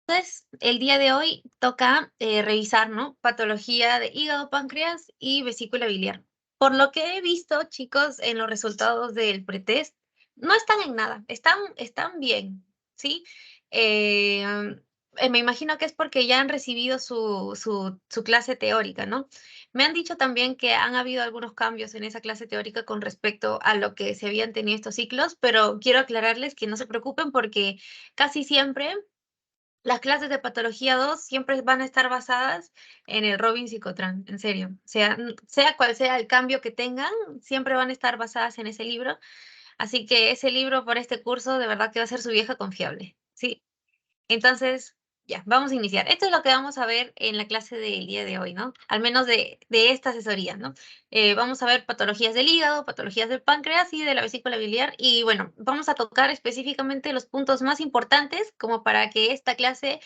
Entonces, el día de hoy toca revisar, ¿no? Patología de hígado, páncreas y vesícula biliar. Por lo que he visto, chicos, en los resultados del pretest, no están en nada, están bien, ¿sí? Eh, me imagino que es porque ya han recibido su clase teórica, ¿no? Me han dicho también que han habido algunos cambios en esa clase teórica con respecto a lo que se habían tenido estos ciclos, pero quiero aclararles que no se preocupen porque casi siempre las clases de patología 2 siempre van a estar basadas en el Robin Psicotran, en serio. Sea cual sea el cambio que tengan, siempre van a estar basadas en ese libro. Así que ese libro por este curso de verdad que va a ser su vieja confiable, ¿sí? Entonces, ya, vamos a iniciar. Esto es lo que vamos a ver en la clase del día de hoy, ¿no? Al menos de esta asesoría, ¿no? Vamos a ver patologías del hígado, patologías del páncreas y de la vesícula biliar. Y bueno, vamos a tocar específicamente los puntos más importantes como para que esta clase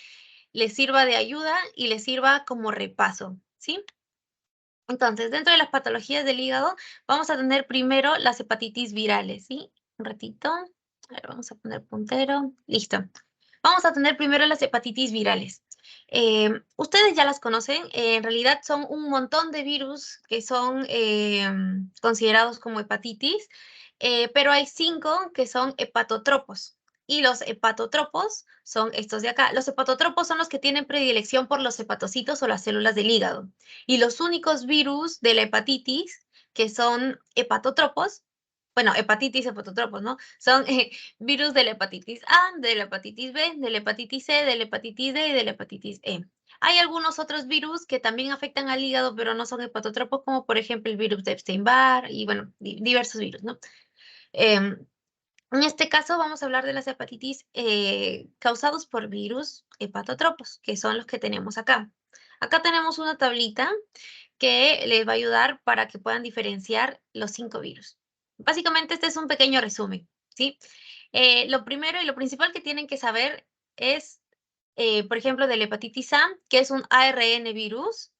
les sirva de ayuda y les sirva como repaso, ¿sí? Entonces, dentro de las patologías del hígado, vamos a tener primero las hepatitis virales, ¿sí? Un ratito. A ver, vamos a poner puntero. Listo. Vamos a tener primero las hepatitis virales. Ustedes ya las conocen, en realidad son un montón de virus que son considerados como hepatitis, pero hay 5 que son hepatotropos. Y los hepatotropos son estos de acá. Los hepatotropos son los que tienen predilección por los hepatocitos o las células del hígado. Y los únicos virus de la hepatitis que son hepatotropos, bueno, hepatitis, hepatotropos, ¿no? Son virus de la hepatitis A, de la hepatitis B, de la hepatitis C, de la hepatitis D y de la hepatitis E. Hay algunos otros virus que también afectan al hígado, pero no son hepatotropos, como por ejemplo el virus de Epstein-Barr y bueno, diversos virus, ¿no? Em, en este caso vamos a hablar de las hepatitis causados por virus hepatotropos, que son los que tenemos acá. Acá tenemos una tablita que les va a ayudar para que puedan diferenciar los 5 virus. Básicamente este es un pequeño resumen, ¿sí? Lo primero y lo principal que tienen que saber es, por ejemplo, de la hepatitis A, que es un ARN virus,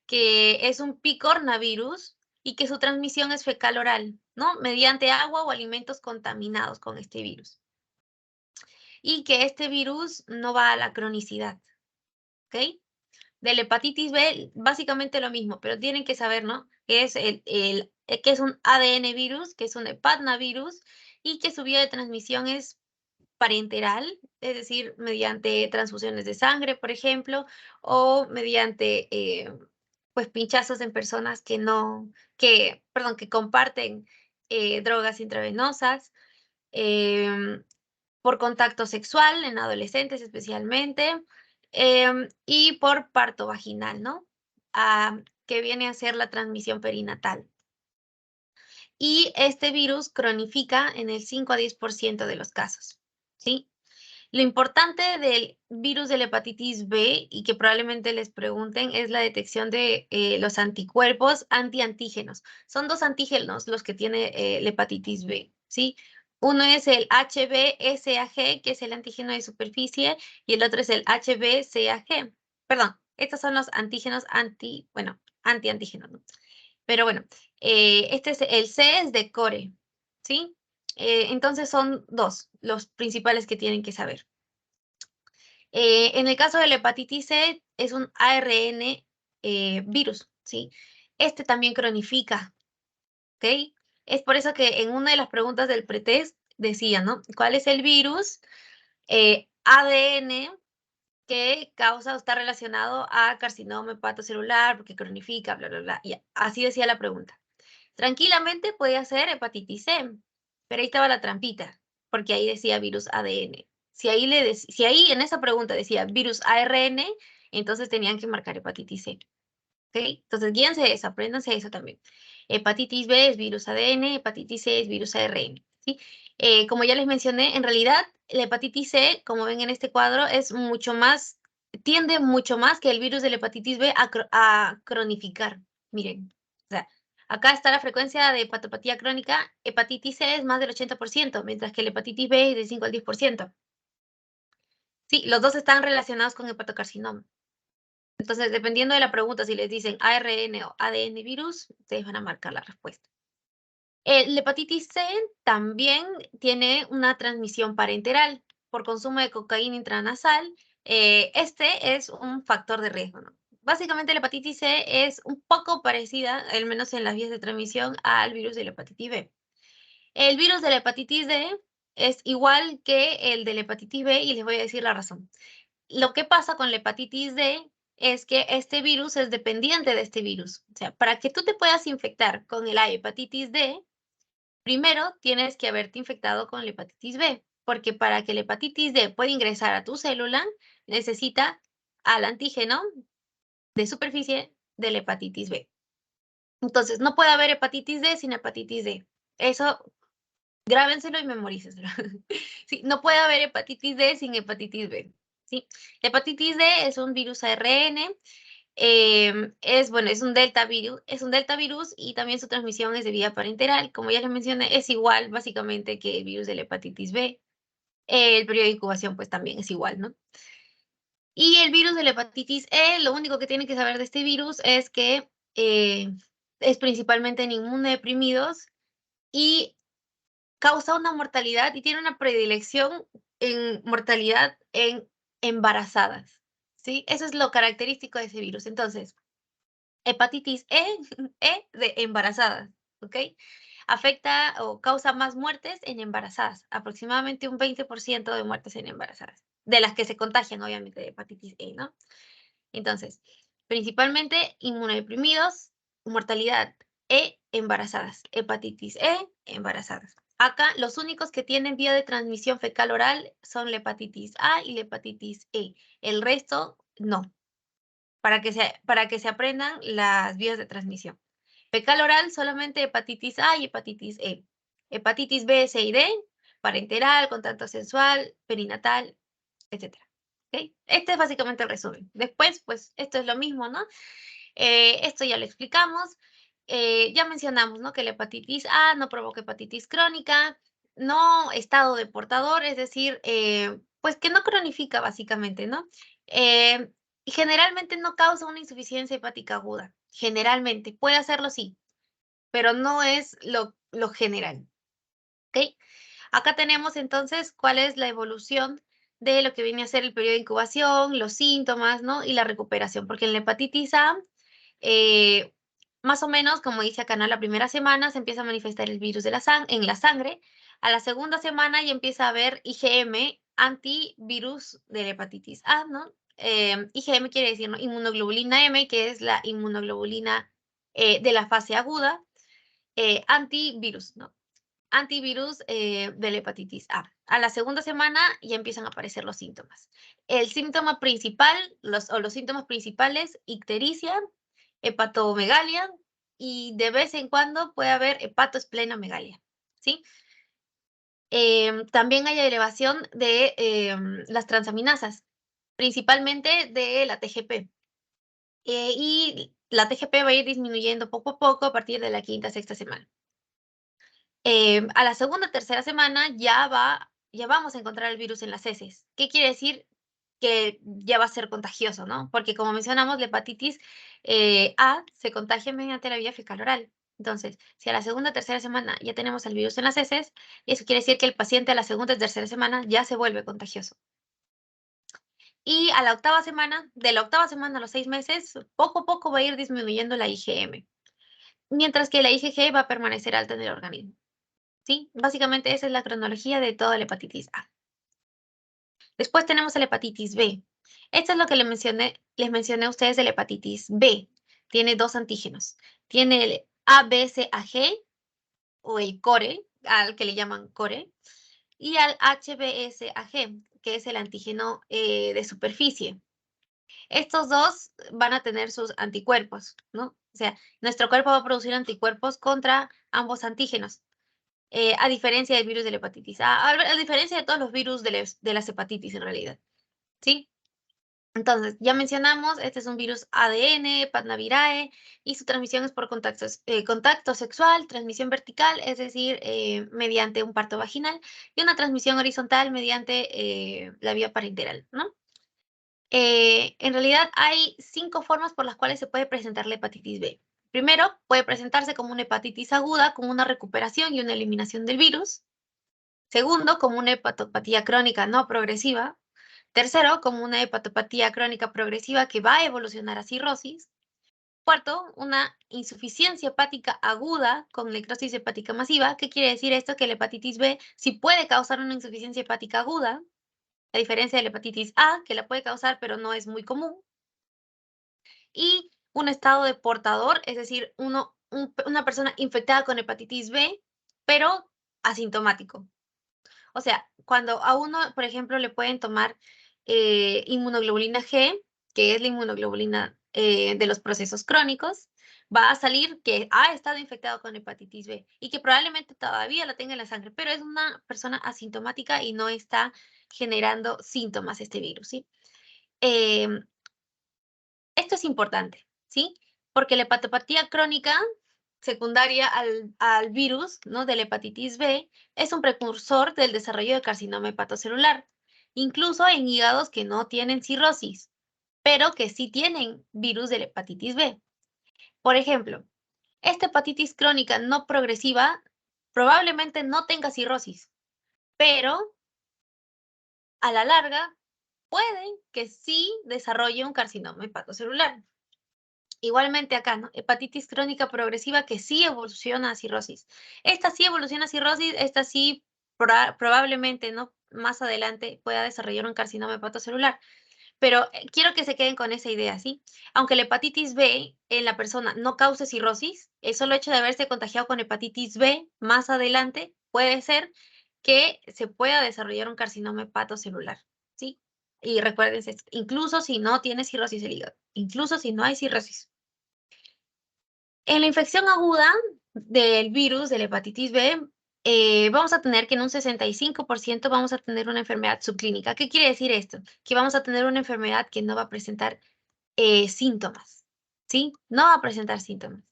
que es un picornavirus y que su transmisión es fecal oral, ¿no? Mediante agua o alimentos contaminados con este virus. Y que este virus no va a la cronicidad, ¿ok? De la hepatitis B, básicamente lo mismo, pero tienen que saber, ¿no? Que es que es un ADN virus, que es un hepatnavirus y que su vía de transmisión es parenteral, es decir, mediante transfusiones de sangre, por ejemplo, o mediante pues pinchazos en personas que no, perdón, que comparten drogas intravenosas, em, por contacto sexual en adolescentes especialmente, y por parto vaginal, ¿no? Que viene a ser la transmisión perinatal. Y este virus cronifica en el 5 a 10% de los casos, ¿sí? Lo importante del virus de la hepatitis B, y que probablemente les pregunten, es la detección de los anticuerpos antiantígenos. Son 2 antígenos los que tiene la hepatitis B, ¿sí? Uno es el HBsAg, que es el antígeno de superficie, y el otro es el HBcAg. Perdón, estos son los antígenos antiantígenos, ¿no? Pero bueno, este es el C es de core, ¿sí? Entonces son 2 los principales que tienen que saber. En el caso de la hepatitis C, es un ARN virus, ¿sí? Este también cronifica, ¿ok? Es por eso que en una de las preguntas del pretest decía, ¿no? ¿Cuál es el virus ADN que causa o está relacionado a carcinoma hepatocelular, porque cronifica, bla, bla, bla? Y así decía la pregunta. Tranquilamente podía ser hepatitis C, pero ahí estaba la trampita, porque ahí decía virus ADN. Si ahí en esa pregunta decía virus ARN, entonces tenían que marcar hepatitis C. ¿Ok? Entonces guíense eso, apréndanse eso también. Hepatitis B es virus ADN, hepatitis C es virus ARN. ¿Sí? Como ya les mencioné, en realidad la hepatitis C, como ven en este cuadro, es mucho más, tiende mucho más que el virus de la hepatitis B a cronificar. Miren, o sea, acá está la frecuencia de hepatopatía crónica. Hepatitis C es más del 80%, mientras que la hepatitis B es del 5 al 10%. Sí, los dos están relacionados con hepatocarcinoma. Entonces, dependiendo de la pregunta, si les dicen ARN o ADN virus, ustedes van a marcar la respuesta. La hepatitis C también tiene una transmisión parenteral por consumo de cocaína intranasal, Este es un factor de riesgo, ¿no? Básicamente la hepatitis C es un poco parecida, al menos en las vías de transmisión, al virus de la hepatitis B. El virus de la hepatitis D es igual que el de la hepatitis B y les voy a decir la razón. Lo que pasa con la hepatitis D es que este virus es dependiente de este virus. O sea, para que tú te puedas infectar con la hepatitis D, primero tienes que haberte infectado con la hepatitis B, porque para que la hepatitis D pueda ingresar a tu célula, necesita al antígeno de superficie de la hepatitis B. Entonces, no puede haber hepatitis D sin hepatitis D. Eso grábenselo y memorícenselo. Sí, no puede haber hepatitis D sin hepatitis B. ¿Sí? La hepatitis D es un virus ARN, es un delta virus y también su transmisión es de vía parenteral. Como ya les mencioné, es igual básicamente que el virus de la hepatitis B. El periodo de incubación pues también es igual, ¿no? Y el virus de la hepatitis E, lo único que tienen que saber de este virus es que es principalmente en inmunodeprimidos y causa una mortalidad y tiene una predilección en mortalidad en embarazadas, ¿sí? Eso es lo característico de ese virus. Entonces, hepatitis E, E de embarazadas, ¿ok? Afecta o causa más muertes en embarazadas, aproximadamente un 20% de muertes en embarazadas, de las que se contagian, obviamente, de hepatitis E, ¿no? Entonces, principalmente inmunodeprimidos, mortalidad E, embarazadas, hepatitis E, embarazadas. Acá los únicos que tienen vía de transmisión fecal oral son la hepatitis A y la hepatitis E. El resto no, para que se aprendan las vías de transmisión. Fecal oral solamente hepatitis A y hepatitis E. Hepatitis B, C y D, parenteral, contacto sexual, perinatal, etcétera. ¿Ok? Este es básicamente el resumen. Después, pues, esto es lo mismo, ¿no? Esto ya lo explicamos. Ya mencionamos, ¿no? Que la hepatitis A no provoca hepatitis crónica, no estado de portador, es decir, pues que no cronifica básicamente, ¿no? Y generalmente no causa una insuficiencia hepática aguda. Generalmente, puede hacerlo sí, pero no es lo general. ¿Ok? Acá tenemos entonces cuál es la evolución de lo que viene a ser el periodo de incubación, los síntomas, ¿no? Y la recuperación, porque en la hepatitis A, eh, más o menos, como dice acá, ¿no? La primera semana se empieza a manifestar el virus de en la sangre, a la segunda semana ya empieza a haber IgM, antivirus de la hepatitis A, ¿no? IgM quiere decir, ¿no? Inmunoglobulina M, que es la inmunoglobulina de la fase aguda, antivirus, ¿no? Antivirus de la hepatitis A. A la segunda semana ya empiezan a aparecer los síntomas. El síntoma principal, los síntomas principales, ictericia, hepatomegalia y de vez en cuando puede haber hepatoesplenomegalia, ¿sí? También hay elevación de las transaminasas, principalmente de la TGP. Y la TGP va a ir disminuyendo poco a poco a partir de la quinta, sexta semana. A la segunda, tercera semana ya vamos a encontrar el virus en las heces. ¿Qué quiere decir? Que ya va a ser contagioso, ¿no? Porque como mencionamos, la hepatitis A se contagia mediante la vía fecal oral. Entonces, si a la segunda, tercera semana ya tenemos el virus en las heces, eso quiere decir que el paciente a la segunda y tercera semana ya se vuelve contagioso. Y a la octava semana, de la octava semana a los 6 meses, poco a poco va a ir disminuyendo la IgM, mientras que la IgG va a permanecer alta en el organismo. ¿Sí? Básicamente esa es la cronología de toda la hepatitis A. Después tenemos la hepatitis B. Esto es lo que les mencioné a ustedes de la hepatitis B. Tiene dos antígenos. Tiene el ABCAG o el CORE, al que le llaman CORE, y al HBsAg, que es el antígeno de superficie. Estos dos van a tener sus anticuerpos, ¿no? O sea, nuestro cuerpo va a producir anticuerpos contra ambos antígenos. A diferencia del virus de la hepatitis a diferencia de todos los virus de las hepatitis en realidad, ¿sí? Entonces, ya mencionamos, este es un virus ADN, Padnavirae, y su transmisión es por contacto sexual, transmisión vertical, es decir, mediante un parto vaginal, y una transmisión horizontal mediante la vía parenteral, ¿no? En realidad hay 5 formas por las cuales se puede presentar la hepatitis B. Primero, puede presentarse como una hepatitis aguda, con una recuperación y una eliminación del virus. Segundo, como una hepatopatía crónica no progresiva. Tercero, como una hepatopatía crónica progresiva que va a evolucionar a cirrosis. Cuarto, una insuficiencia hepática aguda con necrosis hepática masiva. ¿Qué quiere decir esto? Que la hepatitis B sí puede causar una insuficiencia hepática aguda, a diferencia de la hepatitis A, que la puede causar, pero no es muy común. Y un estado de portador, es decir, una persona infectada con hepatitis B, pero asintomático. O sea, cuando a uno, por ejemplo, le pueden tomar inmunoglobulina G, que es la inmunoglobulina de los procesos crónicos, va a salir que ha estado infectado con hepatitis B y que probablemente todavía la tenga en la sangre, pero es una persona asintomática y no está generando síntomas este virus, ¿sí? Em, Esto es importante, ¿sí? Porque la hepatopatía crónica secundaria al virus, ¿no? De la hepatitis B es un precursor del desarrollo de carcinoma hepatocelular, incluso en hígados que no tienen cirrosis, pero que sí tienen virus de la hepatitis B. Por ejemplo, esta hepatitis crónica no progresiva probablemente no tenga cirrosis, pero a la larga puede que sí desarrolle un carcinoma hepatocelular. Igualmente acá, ¿no? Hepatitis crónica progresiva que sí evoluciona a cirrosis. Esta sí evoluciona a cirrosis, esta sí probablemente, ¿no? Más adelante pueda desarrollar un carcinoma hepatocelular. Pero quiero que se queden con esa idea, ¿sí? Aunque la hepatitis B en la persona no cause cirrosis, el solo hecho de haberse contagiado con hepatitis B más adelante puede ser que se pueda desarrollar un carcinoma hepatocelular, ¿sí? Y recuérdense, incluso si no tiene cirrosis el hígado, incluso si no hay cirrosis. En la infección aguda del virus de la hepatitis B, vamos a tener que en un 65% vamos a tener una enfermedad subclínica. ¿Qué quiere decir esto? Que vamos a tener una enfermedad que no va a presentar síntomas, ¿sí? No va a presentar síntomas.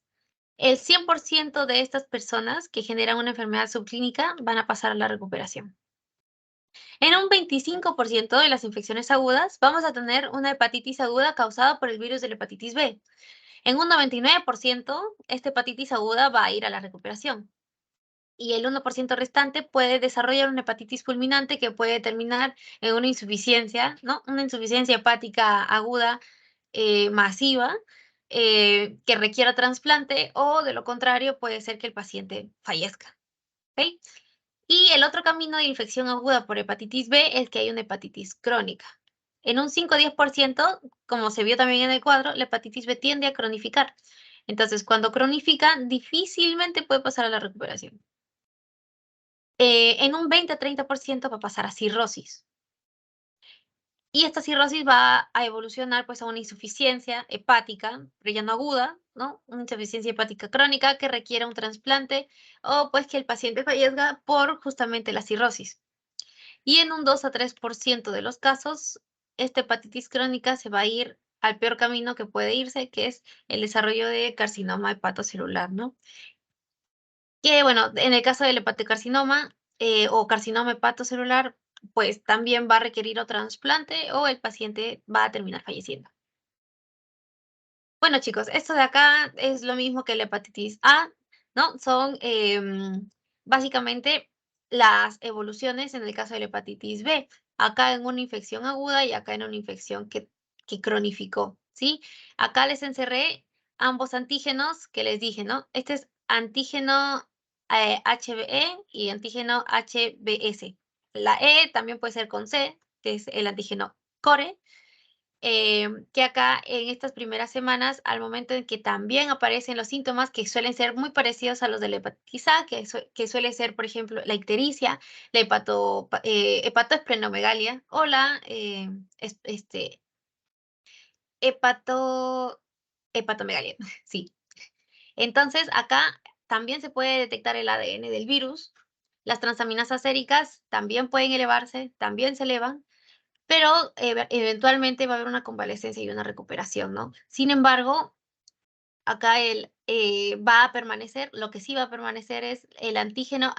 El 100% de estas personas que generan una enfermedad subclínica van a pasar a la recuperación. En un 25% de las infecciones agudas vamos a tener una hepatitis aguda causada por el virus de la hepatitis B. En un 99%, esta hepatitis aguda va a ir a la recuperación. Y el 1% restante puede desarrollar una hepatitis fulminante que puede terminar en una insuficiencia, ¿no? Una insuficiencia hepática aguda masiva que requiera trasplante o de lo contrario puede ser que el paciente fallezca. ¿Ok? Y el otro camino de infección aguda por hepatitis B es que hay una hepatitis crónica. En un 5 o 10%, como se vio también en el cuadro, la hepatitis B tiende a cronificar. Entonces, cuando cronifica, difícilmente puede pasar a la recuperación. En un 20 a 30% va a pasar a cirrosis. Y esta cirrosis va a evolucionar pues a una insuficiencia hepática, pero ya no aguda, ¿no? Una insuficiencia hepática crónica que requiera un trasplante o pues que el paciente fallezca por justamente la cirrosis. Y en un 2 a 3% de los casos, esta hepatitis crónica se va a ir al peor camino que puede irse, que es el desarrollo de carcinoma hepatocelular, ¿no? Que bueno, en el caso del hepatocarcinoma o carcinoma hepatocelular, pues también va a requerir o trasplante o el paciente va a terminar falleciendo. Bueno, chicos, esto de acá es lo mismo que la hepatitis A, ¿no? Son básicamente las evoluciones en el caso de la hepatitis B. Acá en una infección aguda y acá en una infección que cronificó, ¿sí? Acá les encerré ambos antígenos que les dije, ¿no? Este es antígeno HBe y antígeno HBs. La E también puede ser con C, que es el antígeno core, que acá en estas primeras semanas, al momento en que también aparecen los síntomas que suelen ser muy parecidos a los de la hepatitis A, que suele ser, por ejemplo, la ictericia, la hepatoesplenomegalia o la hepato, hepatomegalia, sí. Entonces, acá también se puede detectar el ADN del virus. Las transaminasas séricas también pueden elevarse, también se elevan, pero eventualmente va a haber una convalescencia y una recuperación, ¿no? Sin embargo, acá va a permanecer, lo que sí va a permanecer es el antígeno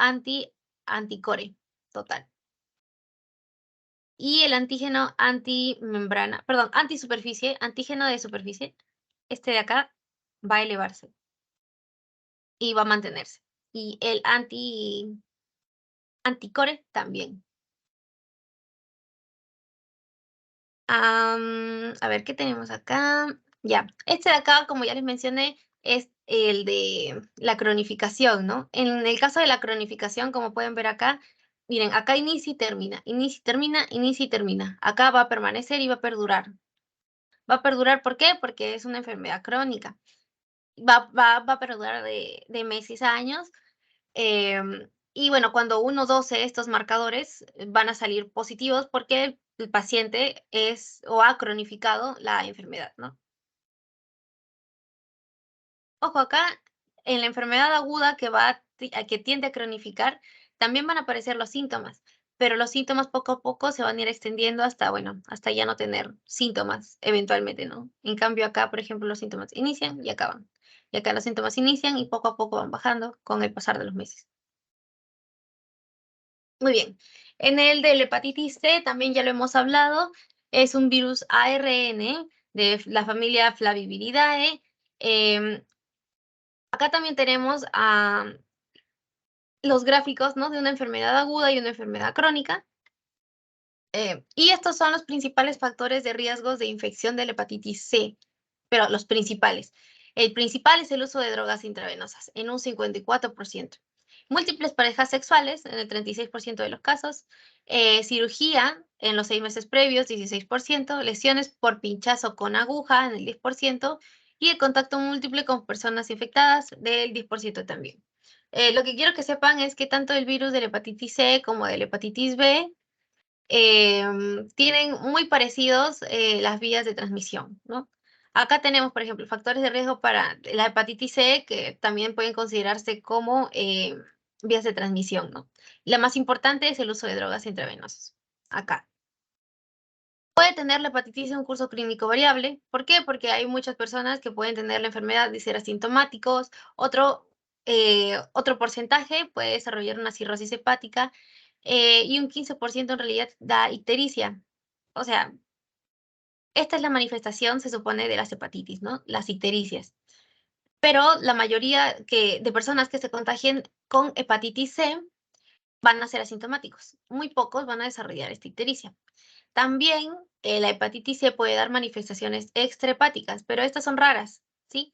anticore total. Y el antígeno antimembrana, perdón, antisuperficie, antígeno de superficie, este de acá va a elevarse y va a mantenerse. Y el anticore también. A ver, ¿qué tenemos acá? Ya, este de acá, como ya les mencioné, es el de la cronificación, ¿no? En el caso de la cronificación, como pueden ver acá, miren, acá inicia y termina, inicia y termina, inicia y termina. Acá va a permanecer y va a perdurar. Va a perdurar, ¿por qué? Porque es una enfermedad crónica. Va a perdurar de meses a años. Y bueno, cuando uno dose estos marcadores, van a salir positivos porque el paciente es o ha cronificado la enfermedad, ¿no? Ojo, acá en la enfermedad aguda que tiende a cronificar, también van a aparecer los síntomas, pero los síntomas poco a poco se van a ir extendiendo hasta, bueno, hasta ya no tener síntomas eventualmente, ¿no? En cambio acá, por ejemplo, los síntomas inician y acaban. Y acá los síntomas inician y poco a poco van bajando con el pasar de los meses. Muy bien. En el de la hepatitis C también ya lo hemos hablado, es un virus ARN de la familia Flaviviridae. Em, Acá también tenemos los gráficos, ¿no? De una enfermedad aguda y una enfermedad crónica. Y estos son los principales factores de riesgos de infección de la hepatitis C, pero los principales. El principal es el uso de drogas intravenosas, en un 54%. Múltiples parejas sexuales, en el 36% de los casos. Cirugía, en los 6 meses previos, 16%. Lesiones por pinchazo con aguja, en el 10%. Y el contacto múltiple con personas infectadas, del 10% también. Lo que quiero que sepan es que tanto el virus de la hepatitis C como de la hepatitis B tienen muy parecidos las vías de transmisión, ¿no? Acá tenemos, por ejemplo, factores de riesgo para la hepatitis C que también pueden considerarse como vías de transmisión, ¿no? La más importante es el uso de drogas intravenosas. Acá. Puede tener la hepatitis C un curso clínico variable. ¿Por qué? Porque hay muchas personas que pueden tener la enfermedad y ser asintomáticos. Otro porcentaje puede desarrollar una cirrosis hepática y un 15% en realidad da ictericia. O sea, esta es la manifestación, se supone, de las hepatitis, ¿no? Las ictericias. Pero la mayoría de personas que se contagien con hepatitis C van a ser asintomáticos. Muy pocos van a desarrollar esta ictericia. También la hepatitis C puede dar manifestaciones extrahepáticas, pero estas son raras, ¿sí?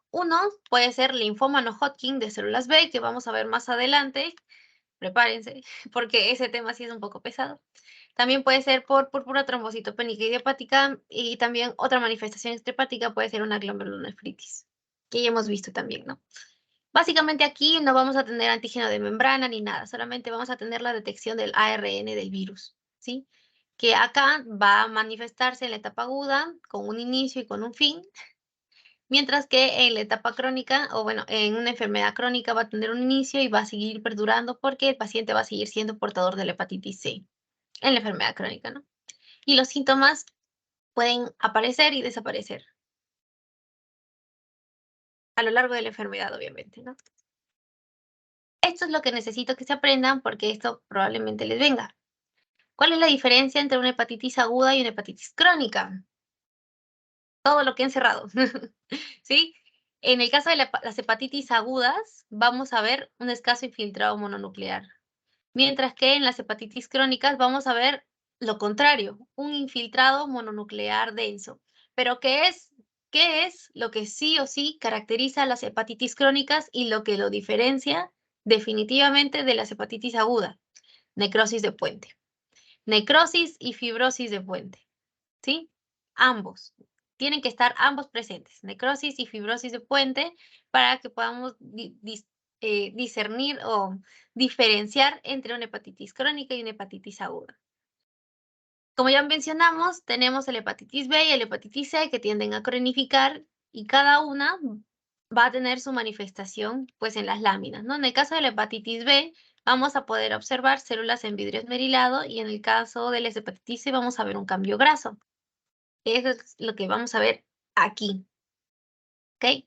Uno puede ser linfoma no Hodgkin de células B, que vamos a ver más adelante. Prepárense, porque ese tema sí es un poco pesado. También puede ser por púrpura trombocitopénica idiopática y también otra manifestación extrahepática puede ser una glomerulonefritis, que ya hemos visto también, ¿no? Básicamente aquí no vamos a tener antígeno de membrana ni nada, solamente vamos a tener la detección del ARN del virus, ¿sí? Que acá va a manifestarse en la etapa aguda con un inicio y con un fin, mientras que en la etapa crónica, o bueno, en una enfermedad crónica va a tener un inicio y va a seguir perdurando porque el paciente va a seguir siendo portador de la hepatitis C en la enfermedad crónica, ¿no? Y los síntomas pueden aparecer y desaparecer a lo largo de la enfermedad, obviamente, ¿no? Esto es lo que necesito que se aprendan porque esto probablemente les venga. ¿Cuál es la diferencia entre una hepatitis aguda y una hepatitis crónica? Todo lo que he encerrado, ¿sí? En el caso de las hepatitis agudas, vamos a ver un escaso infiltrado mononuclear, mientras que en las hepatitis crónicas vamos a ver lo contrario, un infiltrado mononuclear denso. Pero qué es lo que sí o sí caracteriza a las hepatitis crónicas y lo que lo diferencia definitivamente de las hepatitis agudas? Necrosis de puente. Necrosis y fibrosis de puente, ¿sí? Ambos. Tienen que estar ambos presentes, necrosis y fibrosis de puente, para que podamos discernir o diferenciar entre una hepatitis crónica y una hepatitis aguda. Como ya mencionamos, tenemos el hepatitis B y el hepatitis C que tienden a cronificar y cada una va a tener su manifestación pues en las láminas, ¿no? En el caso de la hepatitis B vamos a poder observar células en vidrio esmerilado y en el caso de la hepatitis C vamos a ver un cambio graso. Eso es lo que vamos a ver aquí, ¿ok?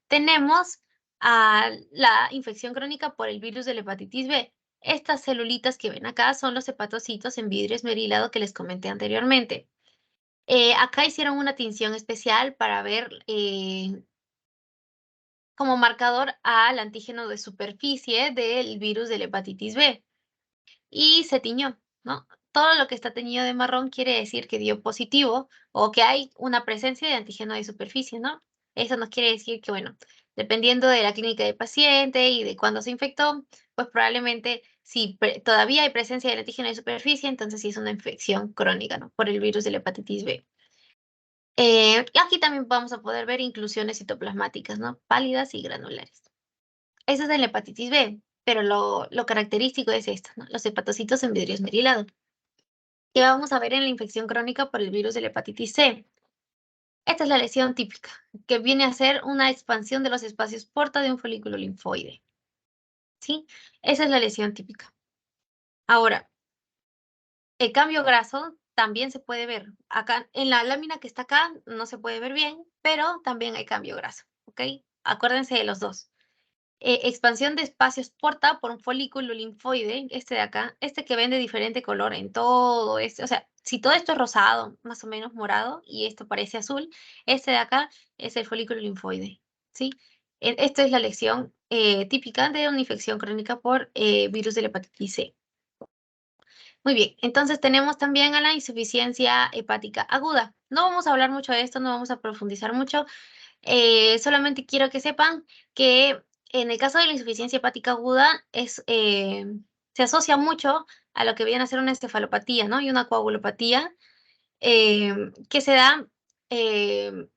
Tenemos la infección crónica por el virus de la hepatitis B. Estas celulitas que ven acá son los hepatocitos en vidrio esmerilado que les comenté anteriormente. Acá hicieron una tinción especial para ver como marcador al antígeno de superficie del virus de la hepatitis B y se tiñó, ¿no? todo lo que está teñido de marrón quiere decir que dio positivo o que hay una presencia de antígeno de superficie, ¿no? Eso nos quiere decir que, bueno, dependiendo de la clínica del paciente y de cuándo se infectó, pues probablemente si todavía hay presencia del antígeno de superficie, entonces sí es una infección crónica, ¿no? Por el virus de la hepatitis B. Y aquí también vamos a poder ver inclusiones citoplasmáticas, ¿no? Pálidas y granulares. Eso es de la hepatitis B, pero lo característico es esto, ¿no? Los hepatocitos en vidrio esmerilado. ¿Qué vamos a ver en la infección crónica por el virus de la hepatitis C? Esta es la lesión típica, que viene a ser una expansión de los espacios porta de un folículo linfoide, ¿sí? Esa es la lesión típica. Ahora, el cambio graso también se puede ver. Acá, en la lámina que está acá, no se puede ver bien, pero también hay cambio graso, ¿ok? Acuérdense de los dos. Expansión de espacios porta por un folículo linfoide, este de acá, este que ven de diferente color en todo este, o sea, si todo esto es rosado, más o menos morado, y esto parece azul, este de acá es el folículo linfoide, ¿sí? Esta es la lesión típica de una infección crónica por virus de la hepatitis C. Muy bien, entonces tenemos también a la insuficiencia hepática aguda. No vamos a hablar mucho de esto, no vamos a profundizar mucho, solamente quiero que sepan que en el caso de la insuficiencia hepática aguda se asocia mucho a lo que viene a ser una encefalopatía, ¿no? Y una coagulopatía que se da en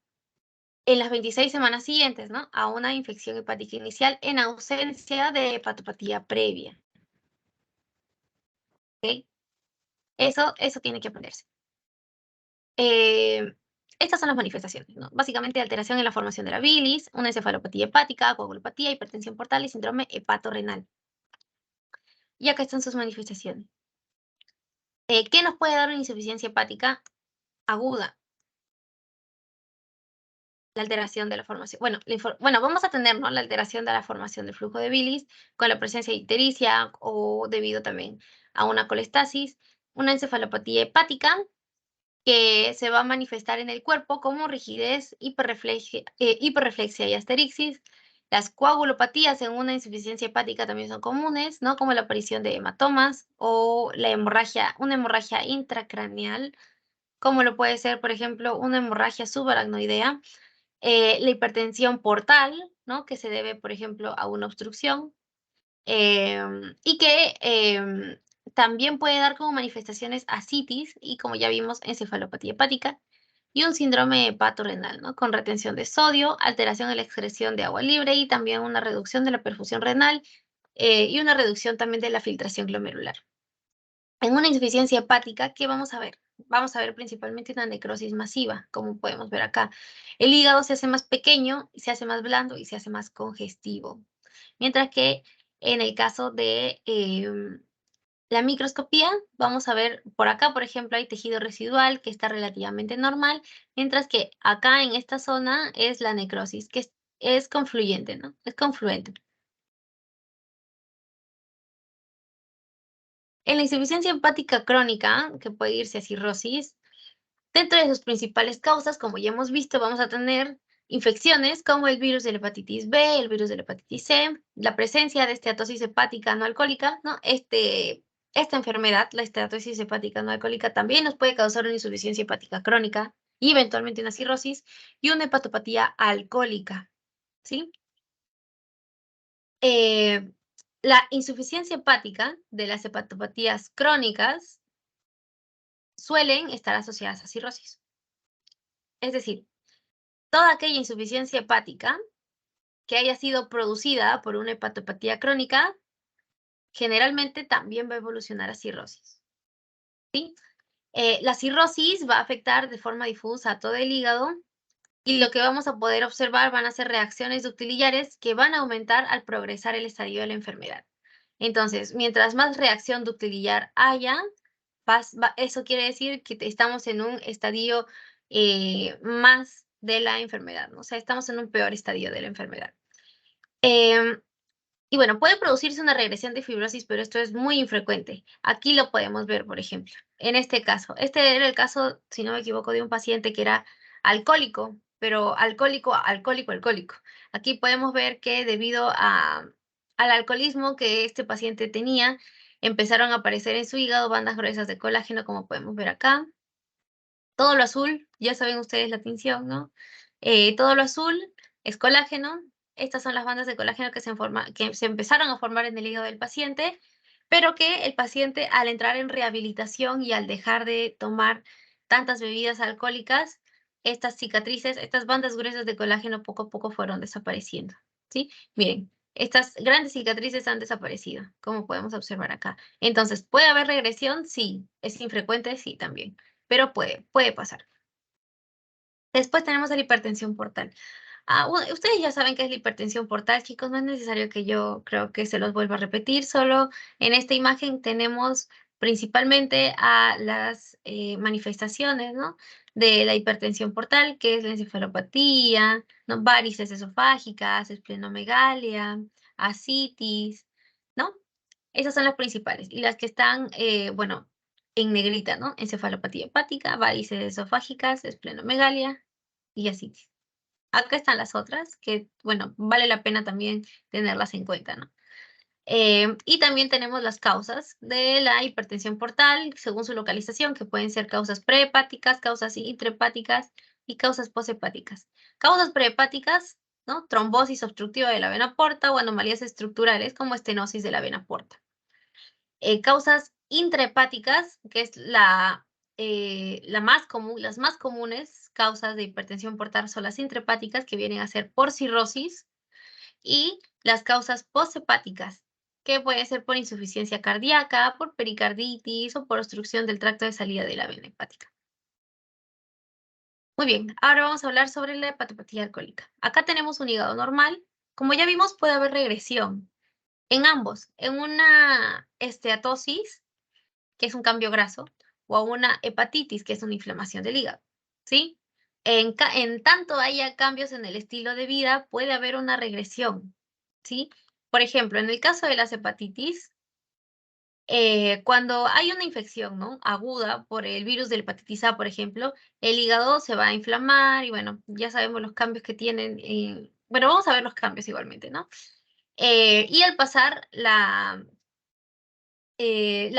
las 26 semanas siguientes, ¿no? A una infección hepática inicial en ausencia de hepatopatía previa, ¿ok? Eso tiene que aprenderse. Eh, Estas son las manifestaciones, ¿no? Básicamente, alteración en la formación de la bilis, una encefalopatía hepática, coagulopatía, hipertensión portal y síndrome hepatorrenal. Y acá están sus manifestaciones. ¿Qué nos puede dar una insuficiencia hepática aguda? La alteración de la formación. Bueno, vamos a tener, ¿no? La alteración de la formación del flujo de bilis con la presencia de ictericia o debido también a una colestasis, una encefalopatía hepática que se va a manifestar en el cuerpo como rigidez, hiperreflexia y asterixis. Las coagulopatías en una insuficiencia hepática también son comunes, ¿no? Como la aparición de hematomas o una hemorragia intracraneal, como lo puede ser, por ejemplo, una hemorragia subaracnoidea. La hipertensión portal, ¿no? Que se debe, por ejemplo, a una obstrucción. Y que también puede dar como manifestaciones ascitis y, como ya vimos, encefalopatía hepática y un síndrome hepatorrenal, ¿no? Con retención de sodio, alteración en la excreción de agua libre y también una reducción de la perfusión renal y una reducción también de la filtración glomerular. En una insuficiencia hepática, ¿qué vamos a ver? Vamos a ver principalmente una necrosis masiva, como podemos ver acá. El hígado se hace más pequeño, se hace más blando y se hace más congestivo. Mientras que en el caso de la microscopía, vamos a ver por acá, por ejemplo, hay tejido residual que está relativamente normal, mientras que acá en esta zona es la necrosis, que es confluyente, ¿no? Es confluente. En la insuficiencia hepática crónica, que puede irse a cirrosis, dentro de sus principales causas, como ya hemos visto, vamos a tener infecciones como el virus de la hepatitis B, el virus de la hepatitis C, la presencia de esteatosis hepática no alcohólica, ¿no? Esta enfermedad, la esteatosis hepática no alcohólica, también nos puede causar una insuficiencia hepática crónica y eventualmente una cirrosis y una hepatopatía alcohólica, ¿sí? Eh, la insuficiencia hepática de las hepatopatías crónicas suelen estar asociadas a cirrosis. Es decir, toda aquella insuficiencia hepática que haya sido producida por una hepatopatía crónica, generalmente también va a evolucionar a cirrosis, ¿sí? La cirrosis va a afectar de forma difusa a todo el hígado y lo que vamos a poder observar van a ser reacciones ductiliares que van a aumentar al progresar el estadio de la enfermedad. Entonces, mientras más reacción ductiliar haya, eso quiere decir que estamos en un estadio más de la enfermedad, ¿no? O sea, estamos en un peor estadio de la enfermedad. Em, y bueno, puede producirse una regresión de fibrosis, pero esto es muy infrecuente. Aquí lo podemos ver, por ejemplo, en este caso. Este era el caso, si no me equivoco, de un paciente que era alcohólico, pero alcohólico, alcohólico, alcohólico. Aquí podemos ver que debido al alcoholismo que este paciente tenía, empezaron a aparecer en su hígado bandas gruesas de colágeno, como podemos ver acá. Todo lo azul, ya saben ustedes la tinción, ¿no? Todo lo azul es colágeno. Estas son las bandas de colágeno que se empezaron a formar en el hígado del paciente, pero que el paciente, al entrar en rehabilitación y al dejar de tomar tantas bebidas alcohólicas, estas cicatrices, estas bandas gruesas de colágeno poco a poco fueron desapareciendo, ¿sí? Miren, estas grandes cicatrices han desaparecido, como podemos observar acá. Entonces, ¿puede haber regresión? Sí. ¿Es infrecuente? Sí, también, pero puede pasar. Después tenemos la hipertensión portal. Bueno, ustedes ya saben qué es la hipertensión portal, chicos, no es necesario que yo creo que se los vuelva a repetir, solo en esta imagen tenemos principalmente a las manifestaciones, ¿no? De la hipertensión portal, que es la encefalopatía, ¿no? Varices esofágicas, esplenomegalia, ascitis, ¿no? Esas son las principales. Y las que están, bueno, en negrita, ¿no? Encefalopatía hepática, varices esofágicas, esplenomegalia y ascitis. Acá están las otras, que, bueno, vale la pena también tenerlas en cuenta, ¿no? Y también tenemos las causas de la hipertensión portal, según su localización, que pueden ser causas prehepáticas, causas intrahepáticas y causas poshepáticas. Causas prehepáticas, ¿no? Trombosis obstructiva de la vena porta o anomalías estructurales como estenosis de la vena porta. Causas intrahepáticas, que es las más comunes causas de hipertensión portal son las intrahepáticas, que vienen a ser por cirrosis, y las causas poshepáticas, que pueden ser por insuficiencia cardíaca, por pericarditis o por obstrucción del tracto de salida de la vena hepática. Muy bien, ahora vamos a hablar sobre la hepatopatía alcohólica. Acá tenemos un hígado normal. Como ya vimos, puede haber regresión en ambos, en una esteatosis, que es un cambio graso, o a una hepatitis, que es una inflamación del hígado, ¿sí? En tanto haya cambios en el estilo de vida, puede haber una regresión, ¿sí? Por ejemplo, en el caso de las hepatitis, cuando hay una infección, ¿no? Aguda por el virus de la hepatitis A, por ejemplo, el hígado se va a inflamar y bueno, ya sabemos los cambios que tienen. Bueno, vamos a ver los cambios igualmente, ¿no? Y al pasar la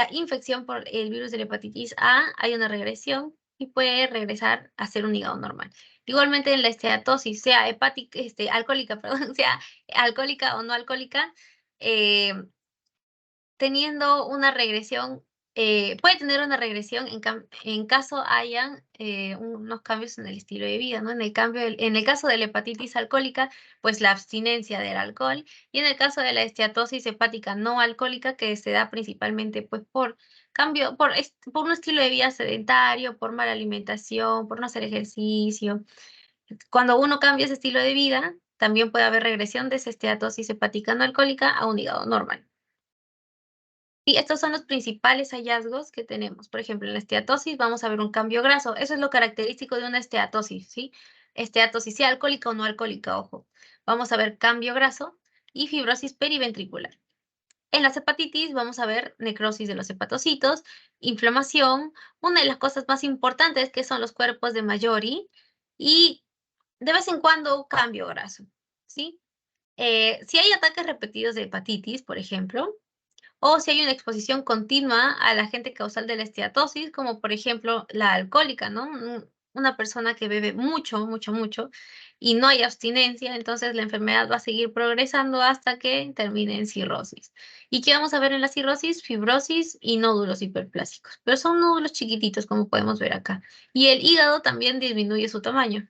infección por el virus de la hepatitis A, hay una regresión y puede regresar a ser un hígado normal. Igualmente en la esteatosis, sea hepática, alcohólica, perdón, sea alcohólica o no alcohólica, eh, teniendo una regresión, puede tener una regresión en caso hayan unos cambios en el estilo de vida, ¿no? En el caso de la hepatitis alcohólica, pues la abstinencia del alcohol, y en el caso de la esteatosis hepática no alcohólica, que se da principalmente pues por cambio, por un estilo de vida sedentario, por mala alimentación, por no hacer ejercicio. Cuando uno cambia ese estilo de vida, también puede haber regresión de esa esteatosis hepática no alcohólica a un hígado normal. Y estos son los principales hallazgos que tenemos. Por ejemplo, en la esteatosis vamos a ver un cambio graso. Eso es lo característico de una esteatosis, ¿sí? Esteatosis, sea alcohólica o no alcohólica, ojo. Vamos a ver cambio graso y fibrosis periventricular. En las hepatitis vamos a ver necrosis de los hepatocitos, inflamación, una de las cosas más importantes que son los cuerpos de Mayori y de vez en cuando cambio graso, ¿sí? Si hay ataques repetidos de hepatitis, por ejemplo, o si hay una exposición continua al agente causal de la esteatosis, como por ejemplo la alcohólica, ¿no? Una persona que bebe mucho, mucho, mucho y no hay abstinencia, entonces la enfermedad va a seguir progresando hasta que termine en cirrosis. ¿Y qué vamos a ver en la cirrosis? Fibrosis y nódulos hiperplásicos, pero son nódulos chiquititos, como podemos ver acá. Y el hígado también disminuye su tamaño.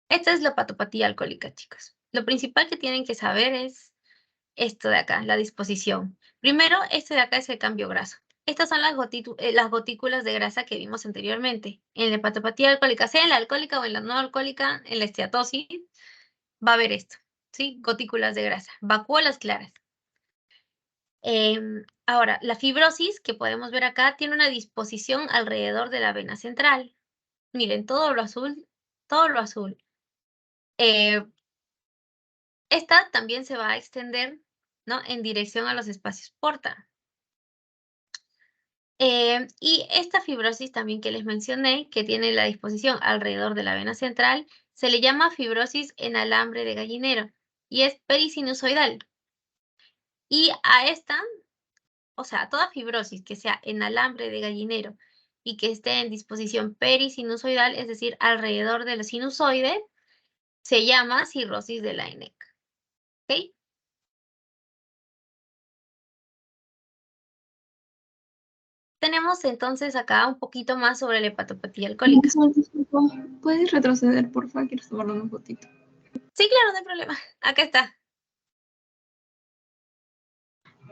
Esta es la hepatopatía alcohólica, chicos. Lo principal que tienen que saber es esto de acá, la disposición. Primero, este de acá es el cambio graso. Estas son las gotículas de grasa que vimos anteriormente. En la hepatopatía alcohólica, sea en la alcohólica o en la no alcohólica, en la esteatosis, va a haber esto, ¿sí? Gotículas de grasa, vacuolas claras. Ahora, la fibrosis que podemos ver acá tiene una disposición alrededor de la vena central. Miren, todo lo azul, todo lo azul. Esta también se va a extender, ¿no? En dirección a los espacios porta. Y esta fibrosis también que les mencioné, que tiene la disposición alrededor de la vena central, se le llama fibrosis en alambre de gallinero y es perisinusoidal. Y a esta, o sea, toda fibrosis que sea en alambre de gallinero y que esté en disposición perisinusoidal, es decir, alrededor del sinusoide, se llama cirrosis de Laennec. ¿Ok? Tenemos entonces acá un poquito más sobre la hepatopatía alcohólica. Disculpa, ¿puedes retroceder, porfa? Quiero tomarlo un fotito. Sí, claro, no hay problema. Acá está.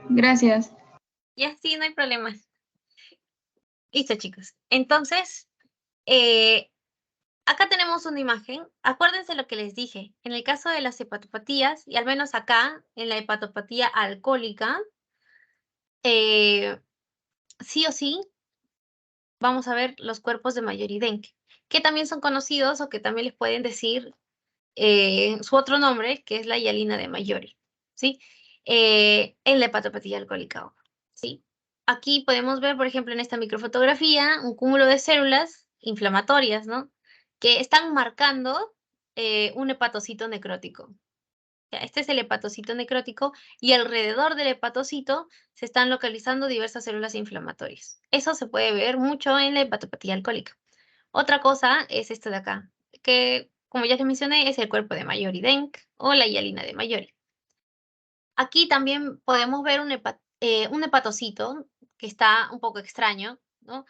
Gracias. Ya sí, no hay problema. Listo, chicos. Entonces, eh, acá tenemos una imagen. Acuérdense lo que les dije. En el caso de las hepatopatías, y al menos acá, en la hepatopatía alcohólica, sí o sí, vamos a ver los cuerpos de Maillard-Denck, que también son conocidos o que también les pueden decir su otro nombre, que es la hialina de Mayori, ¿sí? En la hepatopatía alcohólica, ¿sí? Aquí podemos ver, por ejemplo, en esta microfotografía, un cúmulo de células inflamatorias, ¿no? Que están marcando un hepatocito necrótico. Este es el hepatocito necrótico y alrededor del hepatocito se están localizando diversas células inflamatorias. Eso se puede ver mucho en la hepatopatía alcohólica. Otra cosa es esto de acá, que como ya les mencioné, es el cuerpo de Maillard-Denck o la hialina de Mayori. Aquí también podemos ver un hepatocito que está un poco extraño, ¿no?